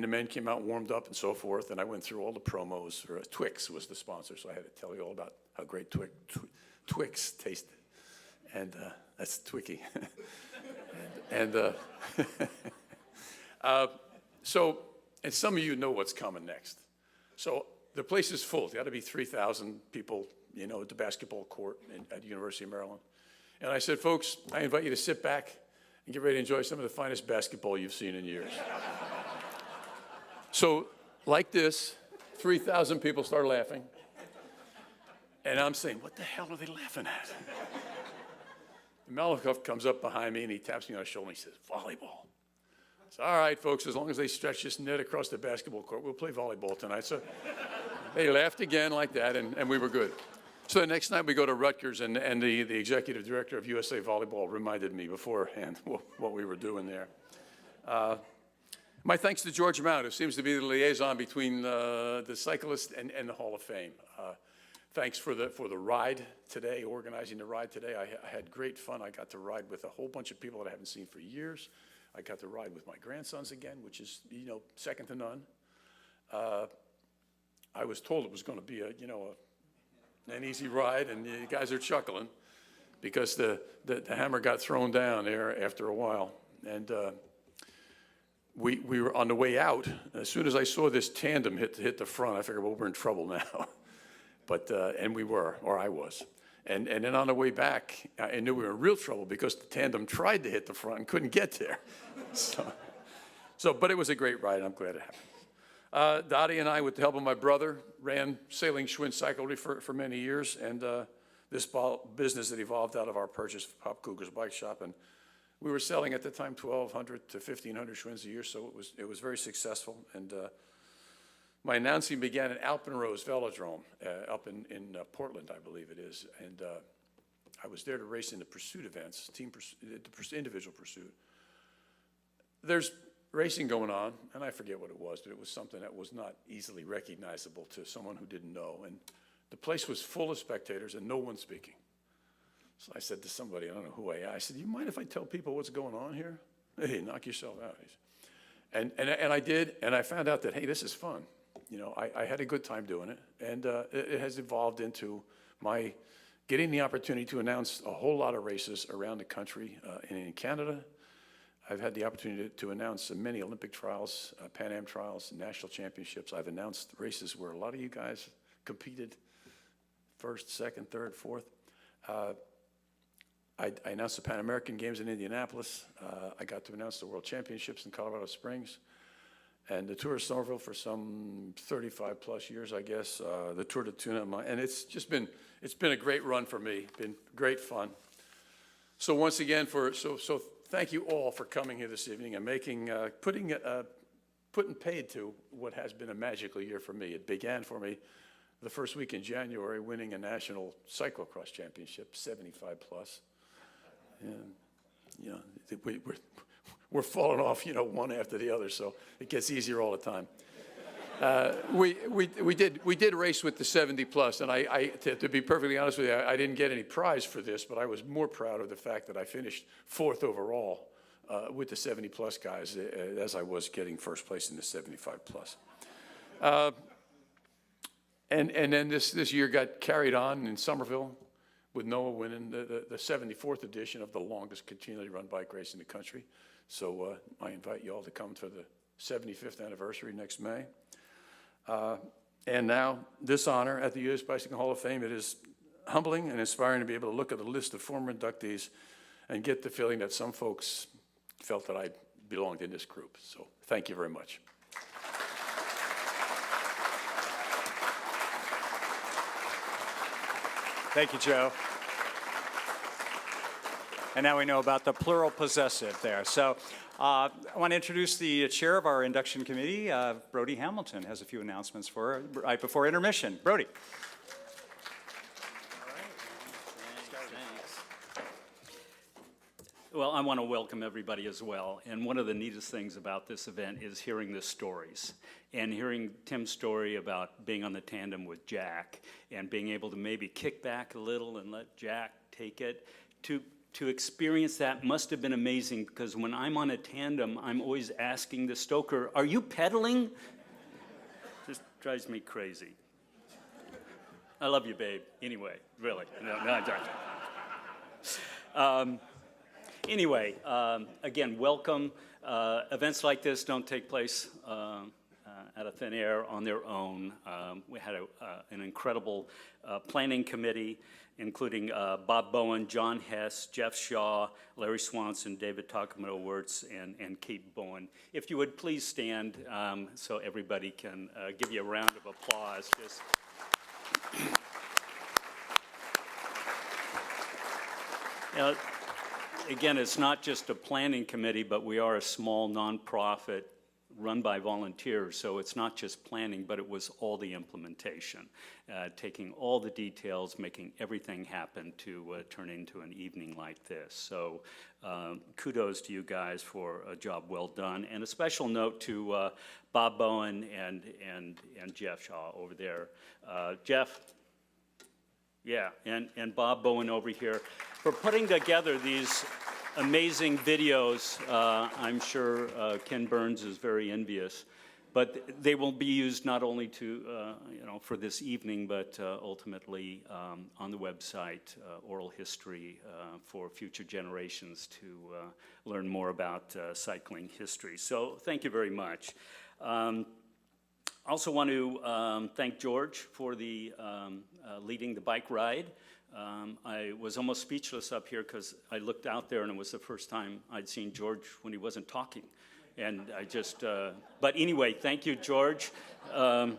the men came out and warmed up and so forth, and I went through all the promos. Twix was the sponsor, so I had to tell you all about how great Twix tasted. And that's Twicky. So some of you know what's coming next. So the place is full. There ought to be 3,000 people, at the basketball court at the University of Maryland. And I said, folks, I invite you to sit back and get ready to enjoy some of the finest basketball you've seen in years. So like this, 3,000 people start laughing. And I'm saying, what the hell are they laughing at? Malakoff comes up behind me and he taps me on the shoulder and he says, volleyball. I said, all right, folks, as long as they stretch this net across the basketball court, we'll play volleyball tonight. So they laughed again like that, and we were good. So the next night we go to Rutgers, and the executive director of USA Volleyball reminded me beforehand what we were doing there. My thanks to George Mount, who seems to be the liaison between the Cyclists and the Hall of Fame. Thanks for the ride today, organizing the ride today. I had great fun. I got to ride with a whole bunch of people that I haven't seen for years. I got to ride with my grandsons again, which is, second to none. I was told it was going to be an easy ride, and you guys are chuckling because the hammer got thrown down there after a while. And we were on the way out. As soon as I saw this tandem hit the front, I figured, well, we're in trouble now. But, and we were, or I was. And then on the way back, I knew we were in real trouble because the tandem tried to hit the front and couldn't get there. But it was a great ride. I'm glad it happened. Dottie and I, with the help of my brother, ran Sailing Schwinn Cyclery for many years, and this business that evolved out of our purchase of Pop Cougar's bike shop, and we were selling at the time 1,200 to 1,500 Schwinns a year, so it was very successful. And my announcing began at Alpenrose Velodrome up in Portland, I believe it is, and I was there to race in the pursuit events, individual pursuit. There's racing going on, and I forget what it was, but it was something that was not easily recognizable to someone who didn't know. And the place was full of spectators and no one speaking. So I said to somebody, I don't know who I said, do you mind if I tell people what's going on here? Hey, knock yourself out. And I did, and I found out that, hey, this is fun. I had a good time doing it, and it has evolved into my getting the opportunity to announce a whole lot of races around the country and in Canada. I've had the opportunity to announce many Olympic trials, Pan Am trials, national championships. I've announced races where a lot of you guys competed, first, second, third, fourth. I announced the Pan American Games in Indianapolis. I got to announce the World Championships in Colorado Springs, and the Tour of Somerville for some 35 plus years, I guess. The Tour de Tuna, and it's been a great run for me. Been great fun. So once again, so thank you all for coming here this evening and putting put and paid to what has been a magical year for me. It began for me the first week in January winning a national cyclocross championship, 75 plus. And, you know, we're falling off, you know, one after the other, so it gets easier all the time. We did race with the 70 plus, and to be perfectly honest with you, I didn't get any prize for this, but I was more proud of the fact that I finished 4th overall with the 70 plus guys as I was getting first place in the 75 plus. And then this year got carried on in Somerville with Noah winning the 74th edition of the longest continually run bike race in the country. So I invite you all to come to the 75th anniversary next May. And now this honor at the U.S. Bicycling Hall of Fame, it is humbling and inspiring to be able to look at the list of former inductees and get the feeling that some folks felt that I belonged in this group. So thank you very much. Thank you, Joe. And now we know about the plural possessive there. So I want to introduce the chair of our induction committee, Brody Hamilton, has a few announcements for right before intermission. Brody. Well, I want to welcome everybody as well. And one of the neatest things about this event is hearing the stories and hearing Tim's story about being on the tandem with Jack and being able to maybe kick back a little and let Jack take it. To experience that must have been amazing, because when I'm on a tandem, I'm always asking the stoker, "Are you pedaling?" Just drives me crazy. I love you, babe. Anyway, really. No, I don't. Anyway, again, welcome. Events like this don't take place out of thin air on their own. We had an incredible planning committee, including Bob Bowen, John Hess, Jeff Shaw, Larry Swanson, David Takamoto-Wirtz, and Kate Bowen. If you would please stand so everybody can give you a round of applause. Just again, it's not just a planning committee, but we are a small nonprofit run by volunteers, so it's not just planning, but it was all the implementation, taking all the details, making everything happen to turn into an evening like this. So kudos to you guys for a job well done, and a special note to Bob Bowen and Jeff Shaw over there. Jeff, yeah, and Bob Bowen over here for putting together these amazing videos. I'm sure Ken Burns is very envious, but they will be used not only to, for this evening, but ultimately on the website, oral history for future generations to learn more about cycling history. So thank you very much. Also want to thank George for the leading the bike ride. I was almost speechless up here because I looked out there and it was the first time I'd seen George when he wasn't talking. And I just, but anyway, thank you, George. And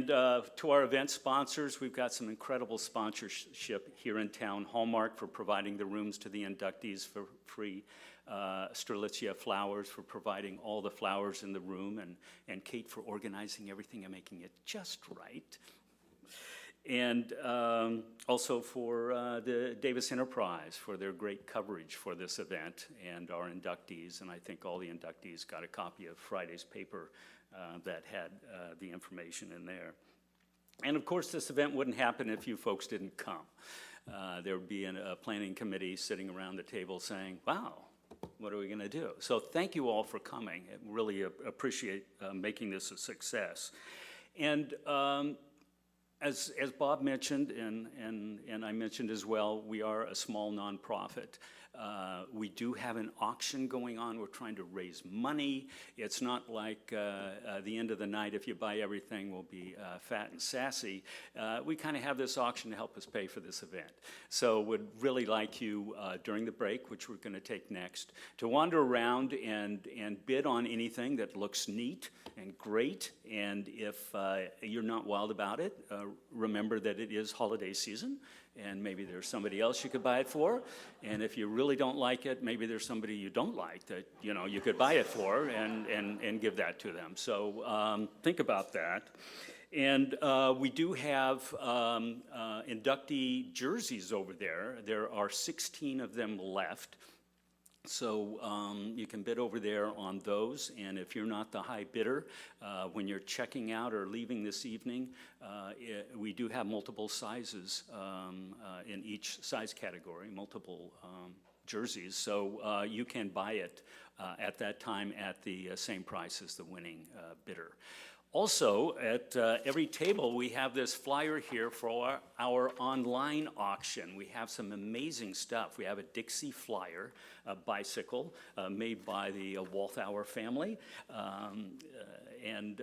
to our event sponsors, we've got some incredible sponsorship here in town. Hallmark for providing the rooms to the inductees for free. Strelitzia Flowers for providing all the flowers in the room. And Kate for organizing everything and making it just right. And also for the Davis Enterprise for their great coverage for this event, and our inductees. And I think all the inductees got a copy of Friday's paper that had the information in there. And of course, this event wouldn't happen if you folks didn't come. There would be a planning committee sitting around the table saying, wow, what are we going to do? So thank you all for coming. I really appreciate making this a success. And as Bob mentioned, and I mentioned as well, we are a small nonprofit. We do have an auction going on. We're trying to raise money. It's not like the end of the night, if you buy everything, we'll be fat and sassy. We kind of have this auction to help us pay for this event. So would really like you, during the break, which we're going to take next, to wander around and bid on anything that looks neat and great. And if you're not wild about it, remember that it is holiday season. and maybe there's somebody else you could buy it for. And if you really don't like it, maybe there's somebody you don't like that, you know, you could buy it for and give that to them. So think about that. And we do have inductee jerseys over there. There are 16 of them left. So you can bid over there on those, and if you're not the high bidder, when you're checking out or leaving this evening, we do have multiple sizes in each size category, multiple jerseys, so you can buy it at that time at the same price as the winning bidder. Also, at every table, we have this flyer here for our online auction. We have some amazing stuff. We have a Dixie Flyer, a bicycle made by the Walthauer family. And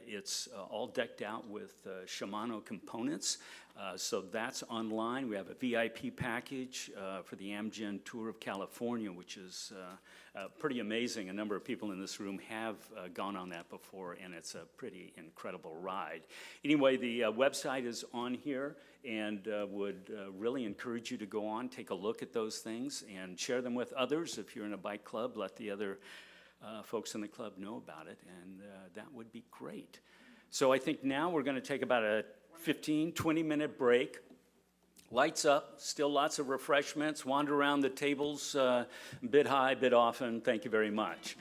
it's all decked out with Shimano components. So that's online. We have a VIP package for the Amgen Tour of California, which is pretty amazing. A number of people in this room have gone on that before, and it's a pretty incredible ride. Anyway, the website is on here, and would really encourage you to go on, take a look at those things, and share them with others. If you're in a bike club, let the other folks in the club know about it, and that would be great. So I think now we're going to take about a 15, 20-minute break. Lights up, still lots of refreshments. Wander around the tables, bid high, bid often. Thank you very much.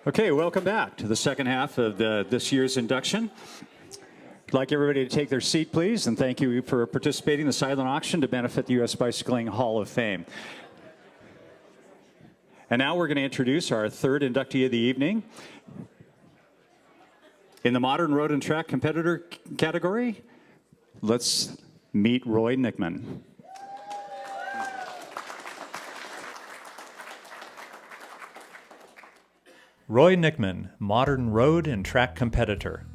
Okay, welcome back to the second half of this year's induction. I'd like everybody to take their seat, please, and thank you for participating in the silent auction to benefit the U.S. Bicycling Hall of Fame. And now we're going to introduce our third inductee of the evening. In the modern road and track competitor category, let's meet Roy Knickman. Roy Knickman, modern road and track competitor.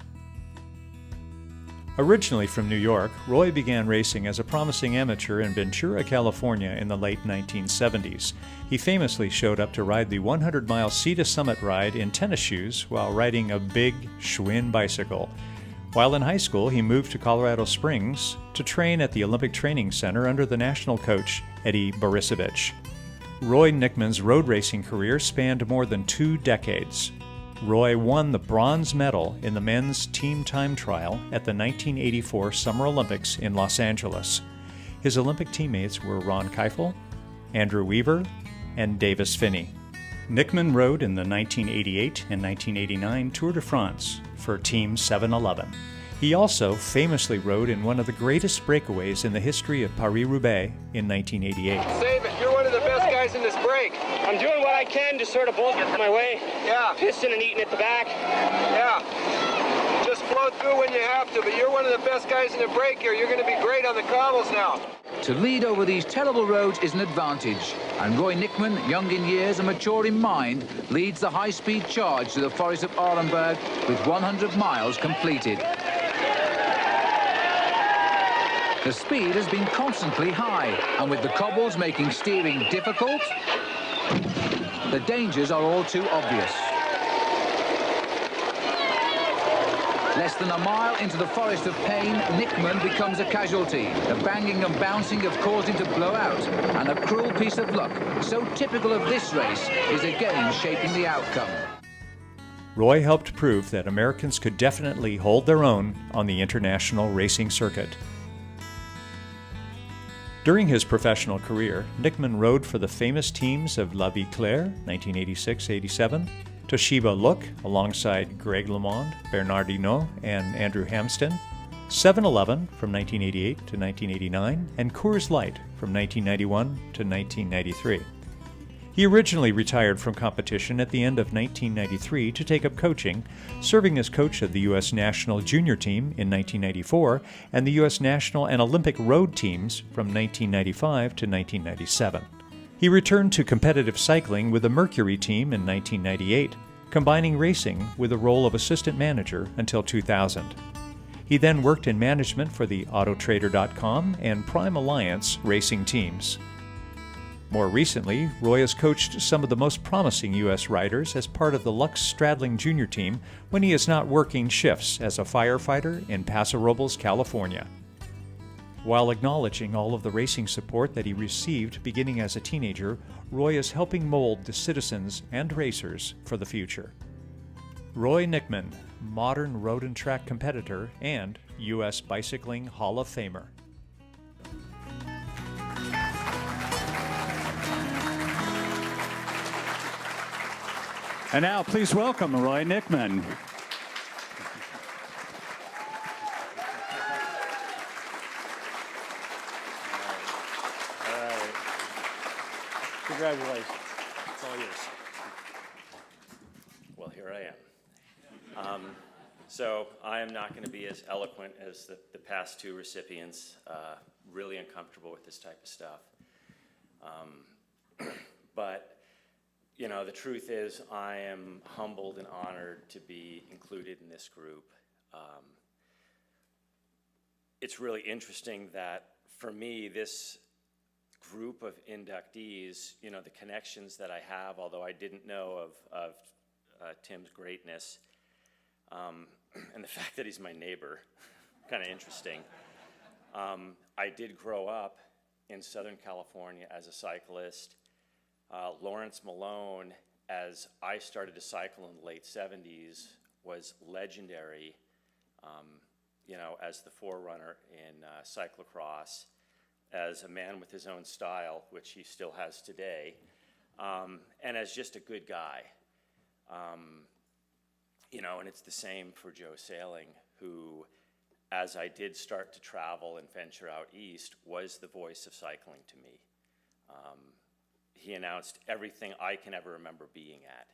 Originally from New York, Roy began racing as a promising amateur in Ventura, California in the late 1970s. He famously showed up to ride the 100-mile Sea to Summit ride in tennis shoes while riding a big Schwinn bicycle. While in high school, he moved to Colorado Springs to train at the Olympic Training Center under the national coach, Eddie Borisovich. Roy Knickman's road racing career spanned more than 2 decades. Roy won the bronze medal in the men's team time trial at the 1984 Summer Olympics in Los Angeles. His Olympic teammates were Ron Keifel, Andrew Weaver, and Davis Finney. Knickman rode in the 1988 and 1989 Tour de France for Team 711. He also famously rode in one of the greatest breakaways in the history of Paris-Roubaix in 1988. Save it. You're one of the best guys in this break. I'm doing what I can to sort of bolt my way. Yeah. Piston and eating at the back. Yeah. Just flow through when you have to, but you're one of the best guys in the break here. You're going to be great on the cobbles now. To lead over these terrible roads is an advantage, and Roy Knickman, young in years and mature in mind, leads the high-speed charge to the Forest of Arenberg with 100 miles completed. The speed has been constantly high, and with the cobbles making steering difficult, the dangers are all too obvious. Less than a mile into the Forest of Pain, Knickman becomes a casualty. The banging and bouncing have caused him to blow out, and a cruel piece of luck, so typical of this race, is again shaping the outcome. Roy helped prove that Americans could definitely hold their own on the international racing circuit. During his professional career, Knickman rode for the famous teams of La Vie Claire, 1986-87, Toshiba Look, alongside Greg LeMond, Bernard Hinault, and Andrew Hamston, 711 from 1988 to 1989, and Coors Light from 1991 to 1993. He originally retired from competition at the end of 1993 to take up coaching, serving as coach of the U.S. National Junior Team in 1994 and the U.S. National and Olympic Road Teams from 1995 to 1997. He returned to competitive cycling with the Mercury Team in 1998, combining racing with the role of assistant manager until 2000. He then worked in management for the Autotrader.com and Prime Alliance racing teams. More recently, Roy has coached some of the most promising U.S. riders as part of the Lux Stradling Junior team when he is not working shifts as a firefighter in Paso Robles, California. While acknowledging all of the racing support that he received beginning as a teenager, Roy is helping mold the citizens and racers for the future. Roy Knickman, modern road and track competitor and U.S. Bicycling Hall of Famer. And now, please welcome Roy Knickman. Congratulations. It's all yours. Well, here I am. So I am not going to be as eloquent as the past two recipients. Really uncomfortable with this type of stuff. But, you know, the truth is I am humbled and honored to be included in this group. It's really interesting that for me, this group of inductees, you know, the connections that I have, although I didn't know of Tim's greatness, and the fact that he's my neighbor, kind of interesting. I did grow up in Southern California as a cyclist. Laurence Malone, as I started to cycle in the late 70s, was legendary, you know, as the forerunner in cyclocross, as a man with his own style, which he still has today, and as just a good guy. You know, and it's the same for Joe Sailing, who, as I did start to travel and venture out east, was the voice of cycling to me. He announced everything I can ever remember being at.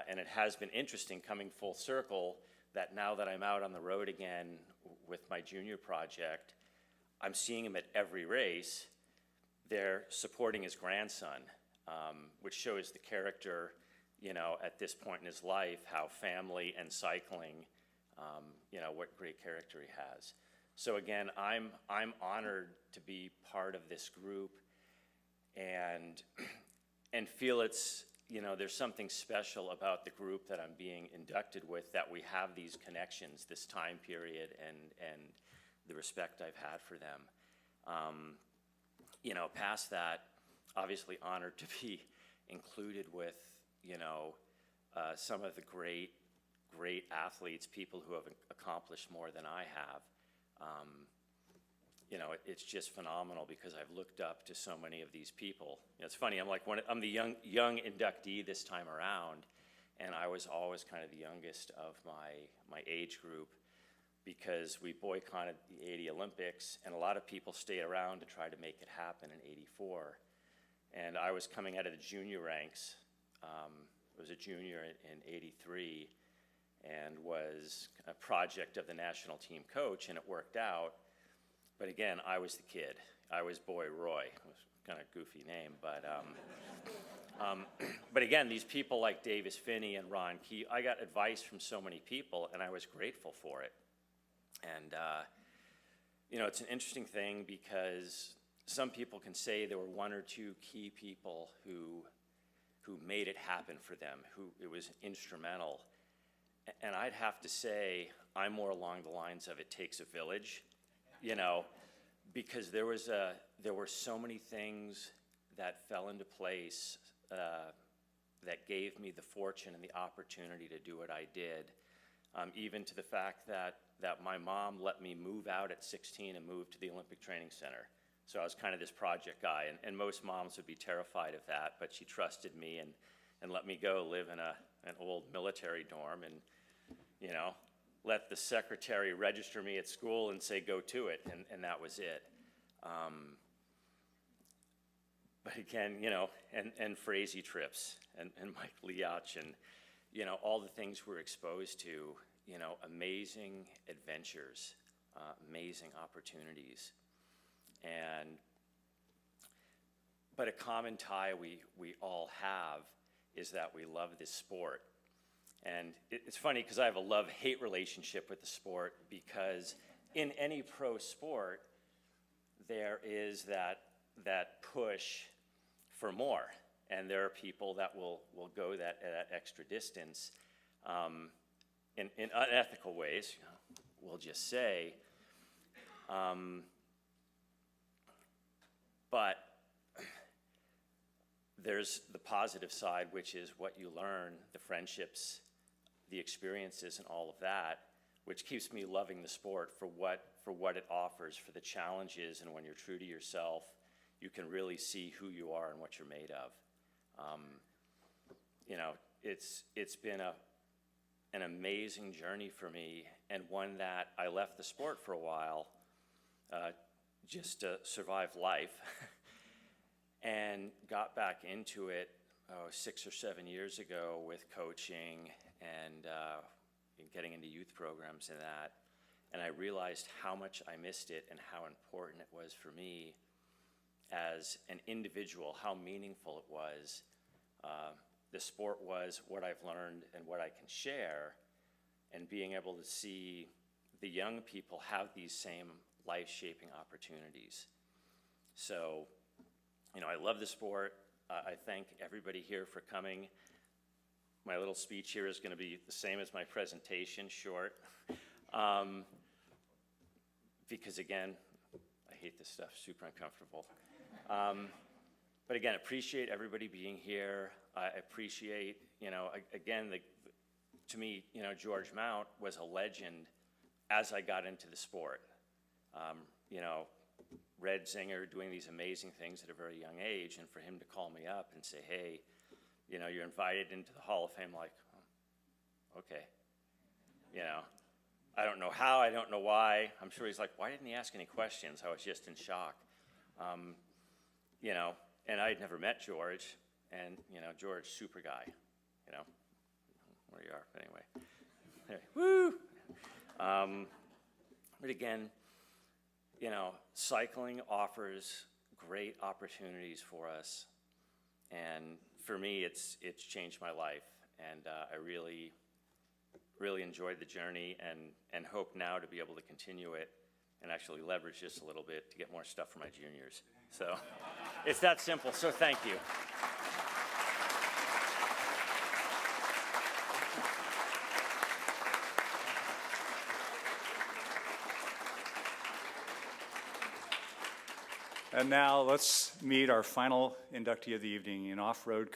And it has been interesting coming full circle that now that I'm out on the road again with my junior project, I'm seeing him at every race. They're supporting his grandson, which shows the character, you know, at this point in his life, how family and cycling, you know, what great character he has. So again, I'm honored to be part of this group and feel it's, you know, there's something special about the group that I'm being inducted with, that we have these connections, this time period, and the respect I've had for them. You know, past that, obviously honored to be included with, you know, some of the great athletes, people who have accomplished more than I have. You know, it's just phenomenal because I've looked up to so many of these people. You know, it's funny, I'm the young inductee this time around, and I was always kind of the youngest of my age group, because we boycotted the '80 Olympics, and a lot of people stayed around to try to make it happen in '84. And I was coming out of the junior ranks. I was a junior in '83, and was a project of the national team coach, and it worked out. But again, I was the kid. I was Boy Roy. It was kind of a goofy name, but again, these people like Davis Finney and Ron Key, I got advice from so many people, and I was grateful for it. And, you know, it's an interesting thing because some people can say there were one or two key people who made it happen for them, who it was instrumental. And I'd have to say I'm more along the lines of it takes a village, you know, because there were so many things that fell into place that gave me the fortune and the opportunity to do what I did, even to the fact that my mom let me move out at 16 and move to the Olympic Training Center. So I was kind of this project guy, and most moms would be terrified of that, but she trusted me and let me go live in an old military dorm and, you know, let the secretary register me at school and say, go to it, and that was it. But again, you know, and Frazee trips and Mike Leach and, you know, all the things we're exposed to, you know, amazing adventures, amazing opportunities. But a common tie we all have is that we love this sport. And it's funny because I have a love-hate relationship with the sport, because in any pro sport, there is that push for more. And there are people that will go that extra distance in unethical ways, we'll just say. But there's the positive side, which is what you learn, the friendships, the experiences, and all of that, which keeps me loving the sport for what it offers, for the challenges, and when you're true to yourself, you can really see who you are and what you're made of. You know, it's been an amazing journey for me, and one that I left the sport for a while just to survive life, and got back into it 6 or 7 years ago with coaching and getting into youth programs and that. And I realized how much I missed it and how important it was for me as an individual, how meaningful it was. The sport was what I've learned and what I can share, and being able to see the young people have these same life-shaping opportunities. So, you know, I love the sport. I thank everybody here for coming. My little speech here is going to be the same as my presentation, short. Because again, I hate this stuff, super uncomfortable. But again, appreciate everybody being here. I appreciate, you know, again, to me, you know, George Mount was a legend as I got into the sport. You know, Red Zinger doing these amazing things at a very young age, and for him to call me up and say, hey, you know, you're invited into the Hall of Fame, like, oh, okay. You know, I don't know how, I don't know why. I'm sure he's like, why didn't he ask any questions? I was just in shock. You know, and I had never met George, and, you know, George, super guy, you know, where you are, but anyway. Woo! But again, you know, cycling offers great opportunities for us, and for me, it's changed my life, and I really enjoyed the journey, and hope now to be able to continue it and actually leverage this a little bit to get more stuff for my juniors. So it's that simple, so thank you. And now let's meet our final inductee of the evening in off-road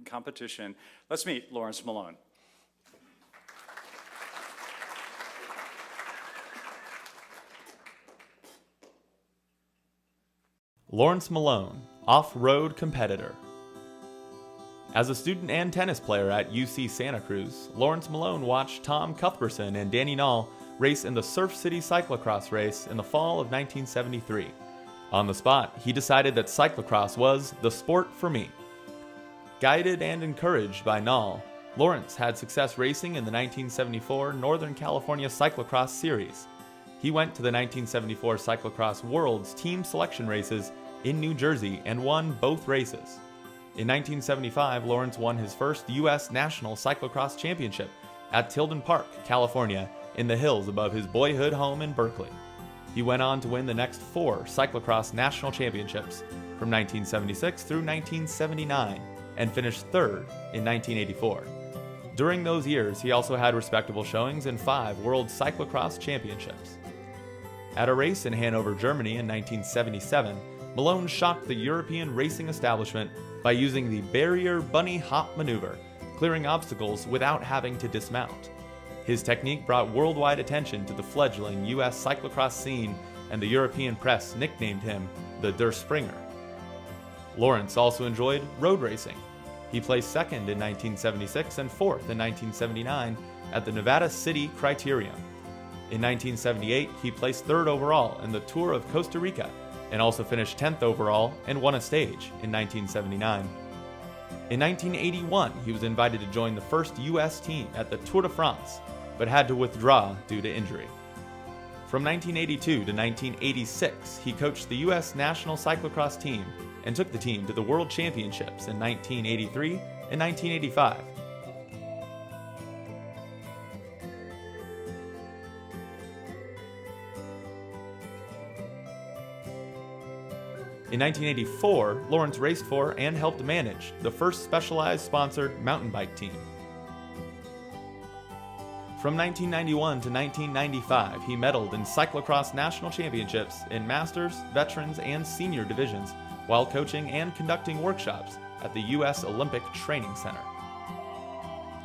competition. Let's meet Laurence Malone. Laurence Malone, off-road competitor. As a student and tennis player at UC Santa Cruz, Laurence Malone watched Tom Cuthbertson and Danny Nall race in the Surf City cyclocross race in the fall of 1973. On the spot, he decided that cyclocross was the sport for me. Guided and encouraged by Nall, Laurence had success racing in the 1974 Northern California Cyclocross Series. He went to the 1974 Cyclocross World's team selection races in New Jersey and won both races. In 1975, Laurence won his first U.S. National Cyclocross Championship at Tilden Park, California, in the hills above his boyhood home in Berkeley. He went on to win the next 4 cyclocross national championships from 1976 through 1979 and finished third in 1984. During those years, he also had respectable showings in 5 World Cyclocross Championships. At a race in Hanover, Germany in 1977, Malone shocked the European racing establishment by using the barrier bunny hop maneuver, clearing obstacles without having to dismount. His technique brought worldwide attention to the fledgling U.S. cyclocross scene, and the European press nicknamed him the Der Springer. Laurence also enjoyed road racing. He placed second in 1976 and fourth in 1979 at the Nevada City Criterium. In 1978, he placed third overall in the Tour of Costa Rica and also finished 10th overall and won a stage in 1979. In 1981, he was invited to join the first U.S. team at the Tour de France, but had to withdraw due to injury. From 1982 to 1986, he coached the U.S. National Cyclocross team and took the team to the World Championships in 1983 and 1985. In 1984, Laurence raced for and helped manage the first specialized sponsored mountain bike team. From 1991 to 1995, he medaled in cyclocross national championships in Masters, Veterans, and Senior divisions, while coaching and conducting workshops at the U.S. Olympic Training Center.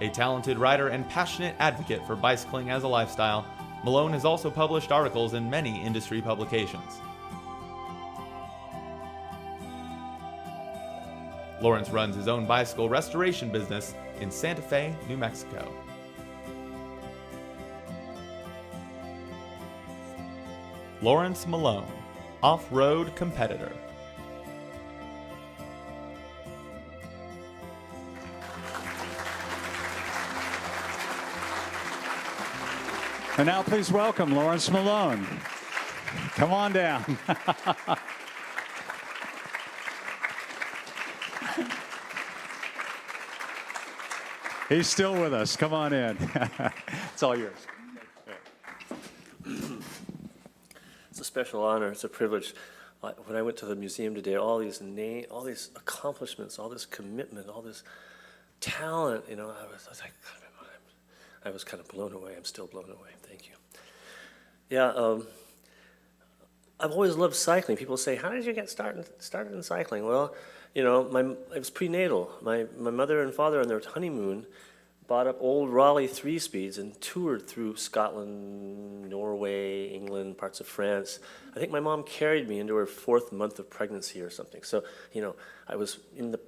A talented rider and passionate advocate for bicycling as a lifestyle, Malone has also published articles in many industry publications. Laurence runs his own bicycle restoration business in Santa Fe, New Mexico. Laurence Malone, off-road competitor. And now please welcome Laurence Malone. Come on down. He's still with us. Come on in. It's all yours. It's a special honor. It's a privilege. When I went to the museum today, all these accomplishments, all this commitment, all this talent, I was like, I was kind of blown away. I'm still blown away. Thank you. Yeah, I've always loved cycling. People say, how did you get started in cycling? Well, it was prenatal. My mother and father on their honeymoon bought up old Raleigh 3-speeds and toured through Scotland, Norway, England, parts of France. I think my mom carried me into her 4th month of pregnancy or something. So, I was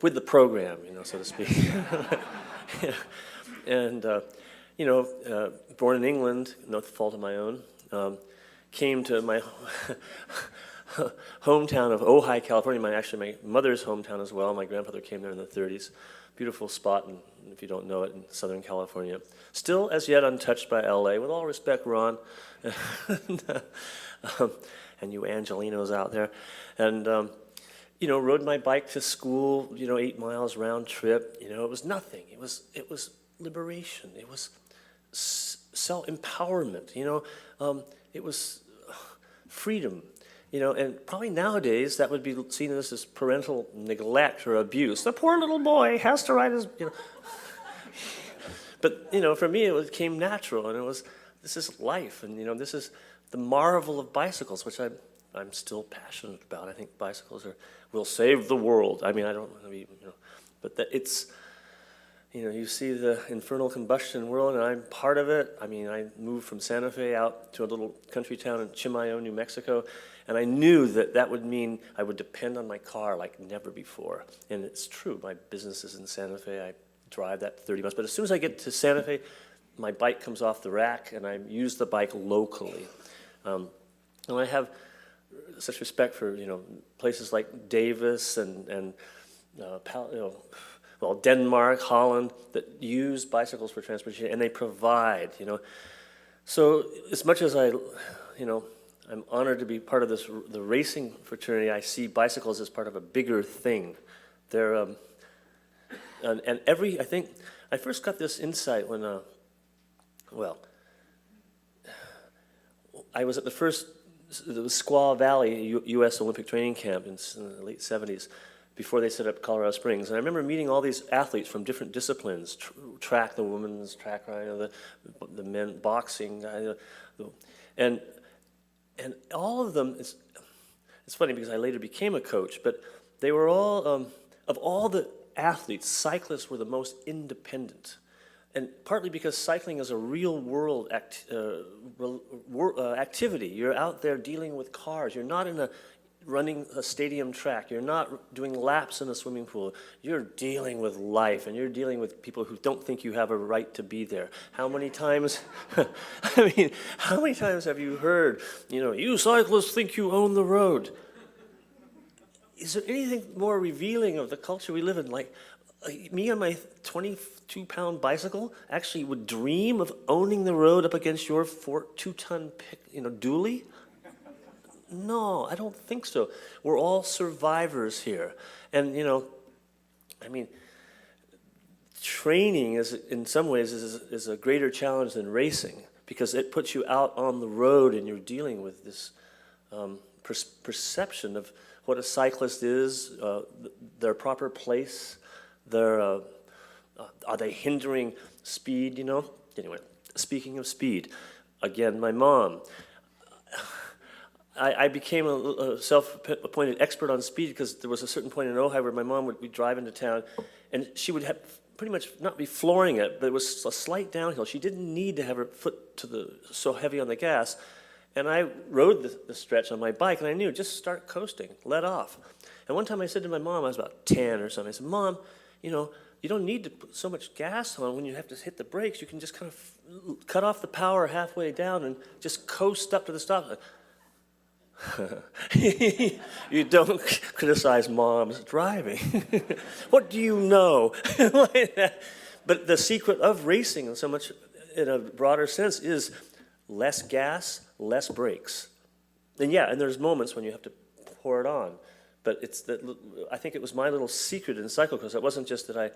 with the program, so to speak. And, born in England, no fault of my own, came to my hometown of Ojai, California, my mother's hometown as well. My grandfather came there in the 30s. Beautiful spot, if you don't know it, in Southern California. Still, as yet, untouched by LA. With all respect, Ron, and you Angelinos out there. And, rode my bike to school, 8 miles round trip. It was nothing. It was liberation. It was self-empowerment. It was freedom. And probably nowadays that would be seen as parental neglect or abuse. The poor little boy has to ride his, But, for me it came natural, and this is life, and, this is the marvel of bicycles, which I'm still passionate about. I think bicycles will save the world. I mean, I don't want to be, but that it's, you see the infernal combustion world, and I'm part of it. I mean, I moved from Santa Fe out to a little country town in Chimayo, New Mexico, and I knew that would mean I would depend on my car like never before. And it's true. My business is in Santa Fe. I drive that 30 miles. But as soon as I get to Santa Fe, my bike comes off the rack, and I use the bike locally. And I have such respect for, places like Davis and Denmark, Holland, that use bicycles for transportation, and they provide, So as much as I'm honored to be part of the racing fraternity, I see bicycles as part of a bigger thing. They're, I think, I first got this insight when, I was at the Squaw Valley U.S. Olympic training camp in the late 70s, before they set up Colorado Springs. And I remember meeting all these athletes from different disciplines, track, the women's track riding, the men boxing, and all of them, it's funny because I later became a coach, but they were all, of all the athletes, cyclists were the most independent. And partly because cycling is a real world activity. You're out there dealing with cars. You're not running a stadium track. You're not doing laps in a swimming pool. You're dealing with life, and you're dealing with people who don't think you have a right to be there. How many times, how many times have you heard, you cyclists think you own the road? Is there anything more revealing of the culture we live in? Like, me on my 22-pound bicycle actually would dream of owning the road up against your 2-ton dually? No, I don't think so. We're all survivors here. And, training is, in some ways, is a greater challenge than racing, because it puts you out on the road and you're dealing with this perception of what a cyclist is, their proper place, their are they hindering speed, you know? Anyway, speaking of speed, again, my mom. I became a self-appointed expert on speed because there was a certain point in Ojai where my mom would be driving to town, and she would have pretty much not be flooring it, but it was a slight downhill. She didn't need to have her foot so heavy on the gas, and I rode the stretch on my bike, and I knew, just start coasting, let off. And one time I said to my mom, I was about 10 or something, I said, Mom, you know, you don't need to put so much gas on when you have to hit the brakes. You can just kind of cut off the power halfway down and just coast up to the stop. You don't criticize mom's driving. What do you know? But the secret of racing, in so much in a broader sense, is less gas, less brakes. And yeah, and there's moments when you have to pour it on. But it's that I think it was my little secret in cyclocross. It wasn't just that I,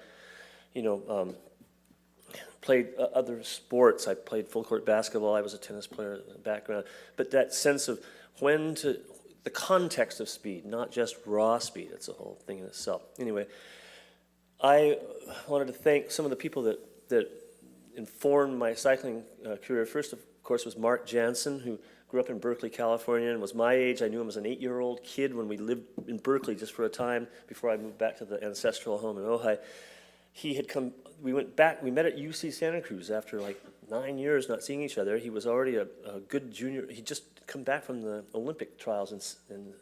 played other sports. I played full court basketball. I was a tennis player in the background. But that sense of the context of speed, not just raw speed. It's a whole thing in itself. Anyway, I wanted to thank some of the people that informed my cycling career. First, of course, was Mark Jansen, who grew up in Berkeley, California, and was my age. I knew him as an 8-year-old kid when we lived in Berkeley just for a time before I moved back to the ancestral home in Ojai. He had come, we went back, we met at UC Santa Cruz after like 9 years not seeing each other. He was already a good junior. He'd just come back from the Olympic trials in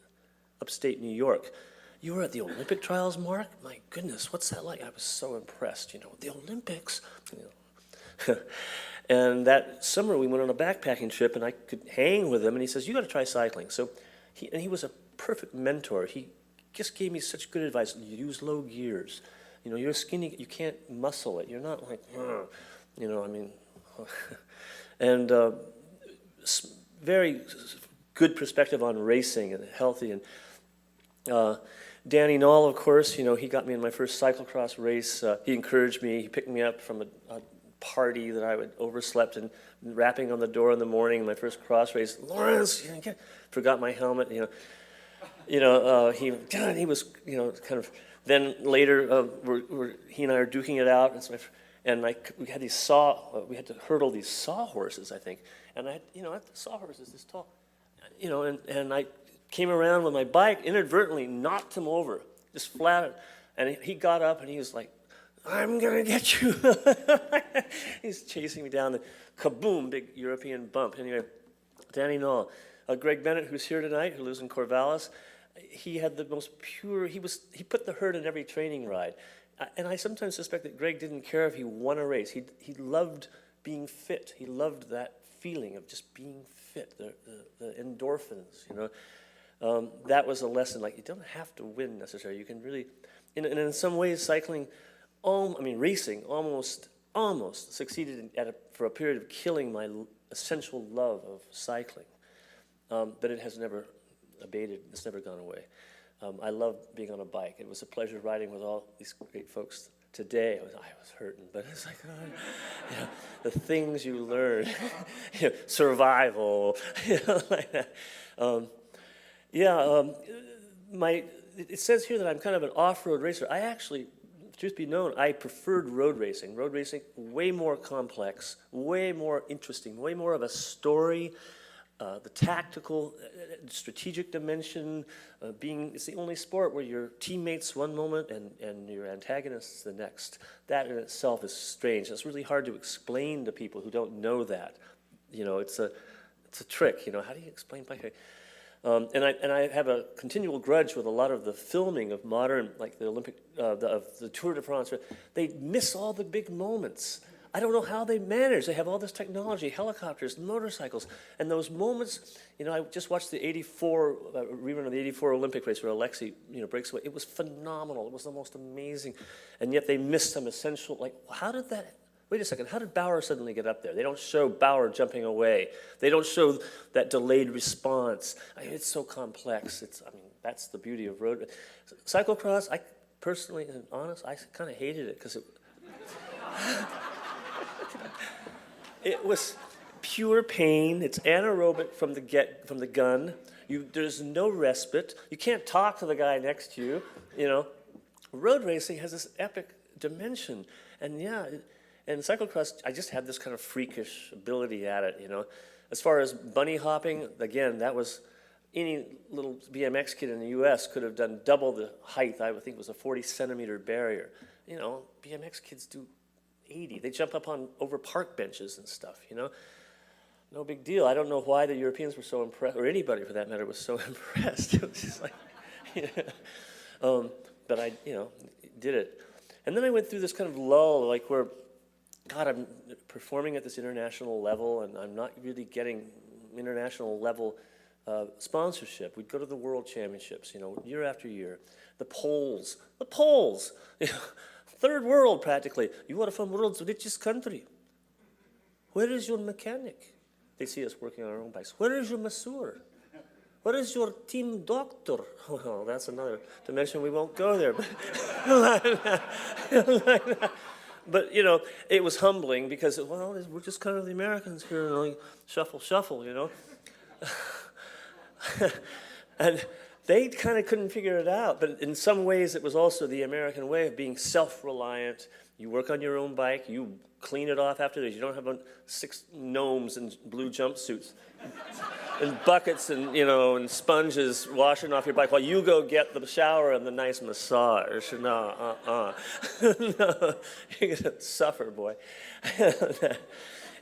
upstate New York. You were at the Olympic trials, Mark? My goodness, what's that like? I was so impressed, the Olympics. And that summer we went on a backpacking trip and I could hang with him and he says, you got to try cycling. So he was a perfect mentor. He just gave me such good advice. You use low gears. You're skinny, you can't muscle it. You're not like, and very good perspective on racing and healthy. And Danny Knoll, of course, he got me in my first cyclocross race. He encouraged me. He picked me up from a party that I would overslept and rapping on the door in the morning. My first cross race, Laurence, forgot my helmet. He was kind of. Then later, he and I are duking it out, and we had we had to hurdle these sawhorses, I think. And the sawhorse is this tall, and I came around with my bike, inadvertently knocked him over, just flat. And he got up and he was like, I'm gonna get you. He's chasing me down the kaboom, big European bump. Anyway, Danny Knoll, Greg Bennett, who's here tonight, who lives in Corvallis. He had the most pure, he put the hurt in every training ride. And I sometimes suspect that Greg didn't care if he won a race. He loved being fit. He loved that feeling of just being fit, the endorphins, That was a lesson, like you don't have to win necessarily. You can really, and in some ways cycling, racing almost succeeded for a period of killing my essential love of cycling. But it has never abated. It's never gone away. I love being on a bike. It was a pleasure riding with all these great folks today. I was hurting, but it's like, the things you learn, survival, like that. It says here that I'm kind of an off-road racer. I actually, truth be known, I preferred road racing. Road racing, way more complex, way more interesting, way more of a story. The tactical, strategic dimension, it's the only sport where your teammates one moment and your antagonists the next. That in itself is strange. It's really hard to explain to people who don't know that. It's a trick. How do you explain bike? And I have a continual grudge with a lot of the filming of modern, like the Olympic, of the Tour de France. They miss all the big moments. I don't know how they manage. They have all this technology, helicopters, motorcycles, and those moments. I just watched the '84 rerun of the '84 Olympic race where Alexei, breaks away. It was phenomenal. It was the most amazing, and yet they missed some essential. Like, how did that? Wait a second. How did Bauer suddenly get up there? They don't show Bauer jumping away. They don't show that delayed response. It's so complex. That's the beauty of road cyclocross. I personally, and honest, I kind of hated it because it was pure pain. It's anaerobic from the gun. There's no respite. You can't talk to the guy next to you. You know, road racing has this epic dimension, and and cyclocross, I just had this kind of freakish ability at it. You know, as far as bunny hopping, again, that was any little BMX kid in the U.S. could have done double the height. I would think it was a 40-centimeter barrier. You know, BMX kids do 80. They jump up over park benches and stuff, you know. No big deal. I don't know why the Europeans were so impressed, or anybody for that matter was so impressed. It was just like, but I, did it. And then I went through this kind of lull, like where, God, I'm performing at this international level, and I'm not really getting international level sponsorship. We'd go to the World Championships, year after year. The polls, third world practically. You are from the world's richest country. Where is your mechanic? They see us working on our own bikes. Where is your masseur? Where is your team doctor? Oh, that's another dimension. We won't go there. But, it was humbling because, we're just kind of the Americans here, like, shuffle, And they kind of couldn't figure it out. But in some ways, it was also the American way of being self-reliant. You work on your own bike. You clean it off after this. You don't have 6 gnomes in blue jumpsuits and buckets and sponges washing off your bike while you go get the shower and the nice massage. No, no, you're gonna suffer, boy.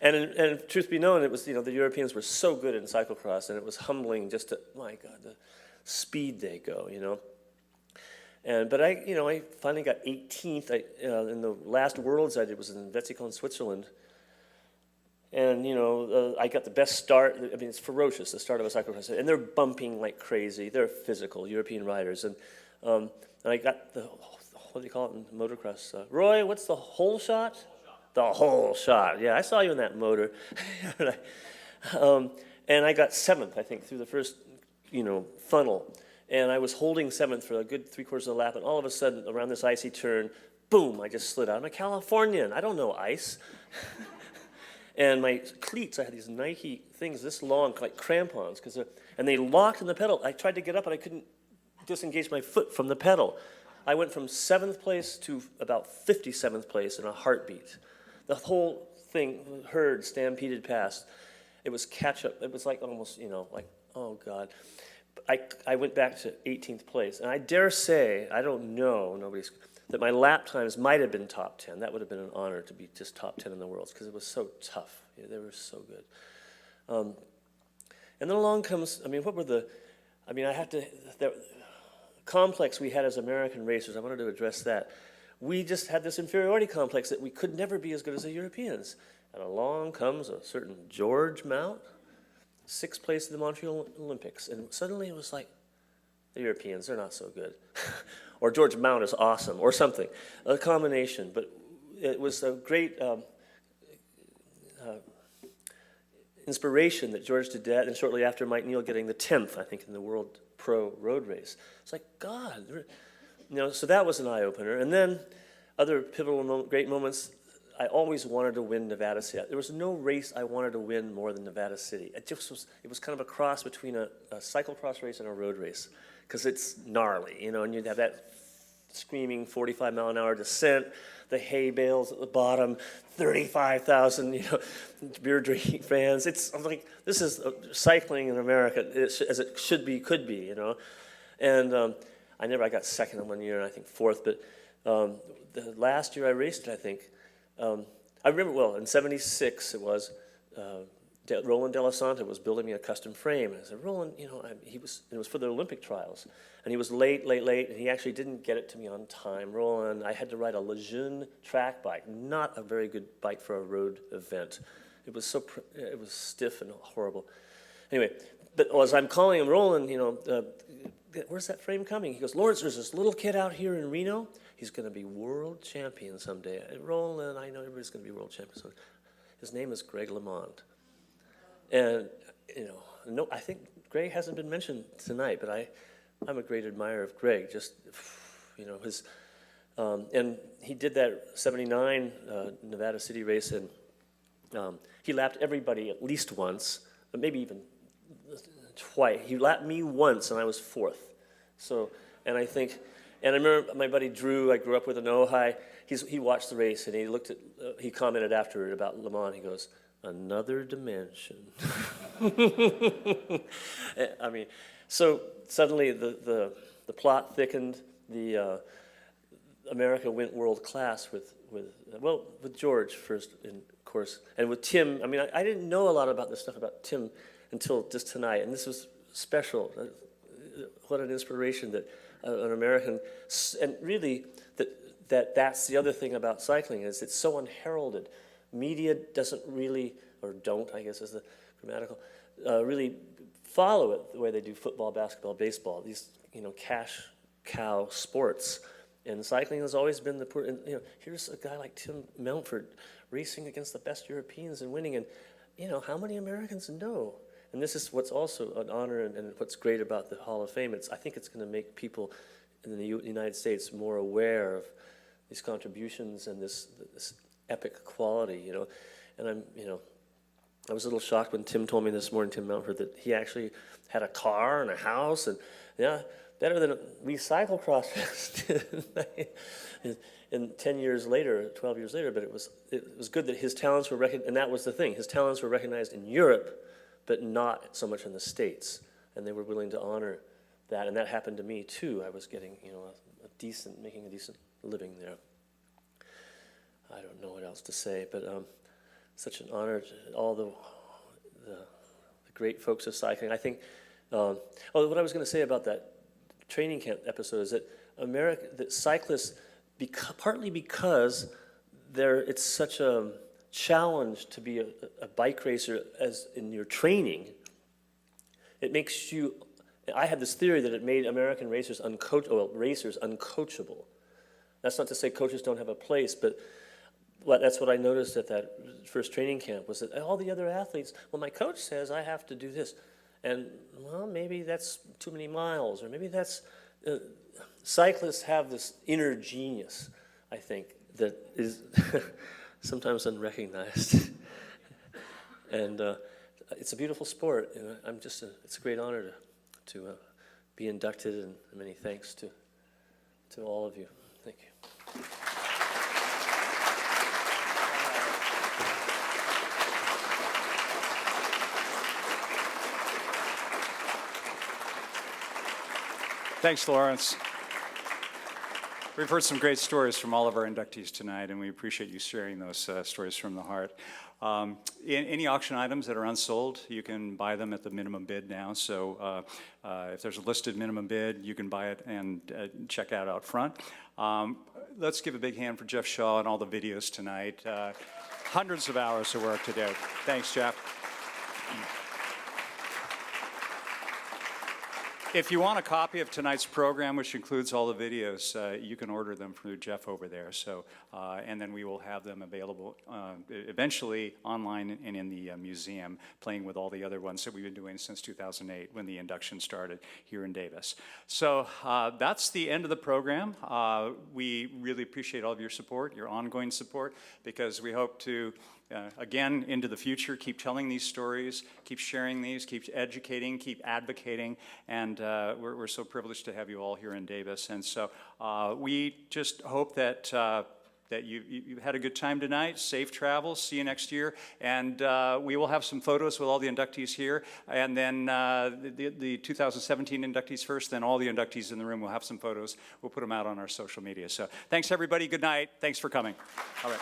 And truth be known, it was the Europeans were so good in cyclocross, and it was humbling just to, my God, the speed they go, But I finally got 18th. In the last Worlds I did was in Wetzikon, Switzerland. And, I got the best start. I mean, it's ferocious, the start of a cyclocross. And they're bumping like crazy. They're physical, European riders. And I got what do you call it in motocross? Roy, what's the whole shot? The whole shot. Yeah, I saw you in that motor. And I got 7th, I think, through the first, funnel. And I was holding 7th for a good 3/4 of the lap, and all of a sudden, around this icy turn, boom, I just slid out. I'm a Californian. I don't know ice. And my cleats, I had these Nike things this long, like crampons, and they locked in the pedal. I tried to get up, and I couldn't disengage my foot from the pedal. I went from 7th place to about 57th place in a heartbeat. The whole thing, herd stampeded past. It was catch-up. It was like almost, like, oh, God. I went back to 18th place, and I dare say, I don't know, that my lap times might have been top 10. That would have been an honor to be just top 10 in the world, because it was so tough. They were so good. And then along comes, the complex we had as American racers, I wanted to address that. We just had this inferiority complex that we could never be as good as the Europeans. And along comes a certain George Mount, 6th place at the Montreal Olympics. And suddenly it was like, the Europeans, they're not so good. Or George Mount is awesome, or something. A combination. But it was a great inspiration that George did that, and shortly after Mike Neal getting the 10th, I think, in the World Pro Road Race. It's like, God. So that was an eye-opener. And then other pivotal great moments, I always wanted to win Nevada City. There was no race I wanted to win more than Nevada City. It was kind of a cross between a cyclocross race and a road race, because it's gnarly, and you'd have that screaming 45-mile-an-hour descent, the hay bales at the bottom, 35,000, beer drinking fans. I'm like, this is cycling in America as it could be, And I got 2nd in one year, and I think 4th, but the last year I raced it, I think, I remember, in 76 it was, Roland De La Santa was building me a custom frame. And I said, Roland, it was for the Olympic trials. And he was late, and he actually didn't get it to me on time. Roland, I had to ride a Lejeune track bike, not a very good bike for a road event. It was stiff and horrible. Anyway, but as I'm calling him, Roland, where's that frame coming? He goes, Laurence, there's this little kid out here in Reno. He's going to be world champion someday. Roland, I know everybody's going to be world champion someday. His name is Greg LeMond. And, no, I think Greg hasn't been mentioned tonight, but I'm a great admirer of Greg. Just, his, and he did that 79 Nevada City race, and He lapped everybody at least once, maybe even twice. He lapped me once, and I was fourth. So, and I remember my buddy Drew, I grew up with in Ojai, he watched the race, and he looked at, he commented after it about Le Mans, he goes, another dimension. I mean, so suddenly the plot thickened, America went world class with George first, of course, and with Tim. I mean, I didn't know a lot about this stuff about Tim until just tonight, and this was special. What an inspiration that an American, and really that's the other thing about cycling is it's so unheralded. Media doesn't really, or don't, I guess is the grammatical, really follow it the way they do football, basketball, baseball, these, cash cow sports. And cycling has always been here's a guy like Tim Mountford racing against the best Europeans and winning, and, how many Americans know? And this is what's also an honor and what's great about the Hall of Fame. I think it's going to make people in the United States more aware of these contributions and this epic quality, And I was a little shocked when Tim told me this morning, Tim Mountford, that he actually had a car and a house, and better than we cyclocross and 10 years later, 12 years later, but it was good that his talents were recognized, and that was the thing. His talents were recognized in Europe, but not so much in the States, and they were willing to honor that, and that happened to me too. I was getting, making a decent living there. I don't know what else to say, but such an honor to all the great folks of cycling. I think, what I was going to say about that training camp episode is that cyclists, partly because it's such a challenge to be a bike racer as in your training, it makes you, I had this theory that it made American racers uncoachable. That's not to say coaches don't have a place, but that's what I noticed at that first training camp was that all the other athletes, my coach says I have to do this. And, maybe that's too many miles, or maybe that's... cyclists have this inner genius, I think, that is sometimes unrecognized. And it's a beautiful sport, and it's a great honor to be inducted, and many thanks to all of you. Thank you. Thanks, Laurence. We've heard some great stories from all of our inductees tonight, and we appreciate you sharing those stories from the heart. Any auction items that are unsold, you can buy them at the minimum bid now. So if there's a listed minimum bid, you can buy it and check out front. Let's give a big hand for Jeff Shaw and all the videos tonight. Hundreds of hours of work to do. Thanks, Jeff. If you want a copy of tonight's program, which includes all the videos, you can order them through Jeff over there. So, and then we will have them available eventually online and in the museum, playing with all the other ones that we've been doing since 2008 when the induction started here in Davis. So that's the end of the program. We really appreciate all of your support, your ongoing support, because we hope to again, into the future, keep telling these stories, keep sharing these, keep educating, keep advocating, and we're so privileged to have you all here in Davis. And so we just hope that you had a good time tonight, safe travels, see you next year, and we will have some photos with all the inductees here, and then the 2017 inductees first, then all the inductees in the room will have some photos. We'll put them out on our social media. So thanks, everybody. Good night. Thanks for coming. All right.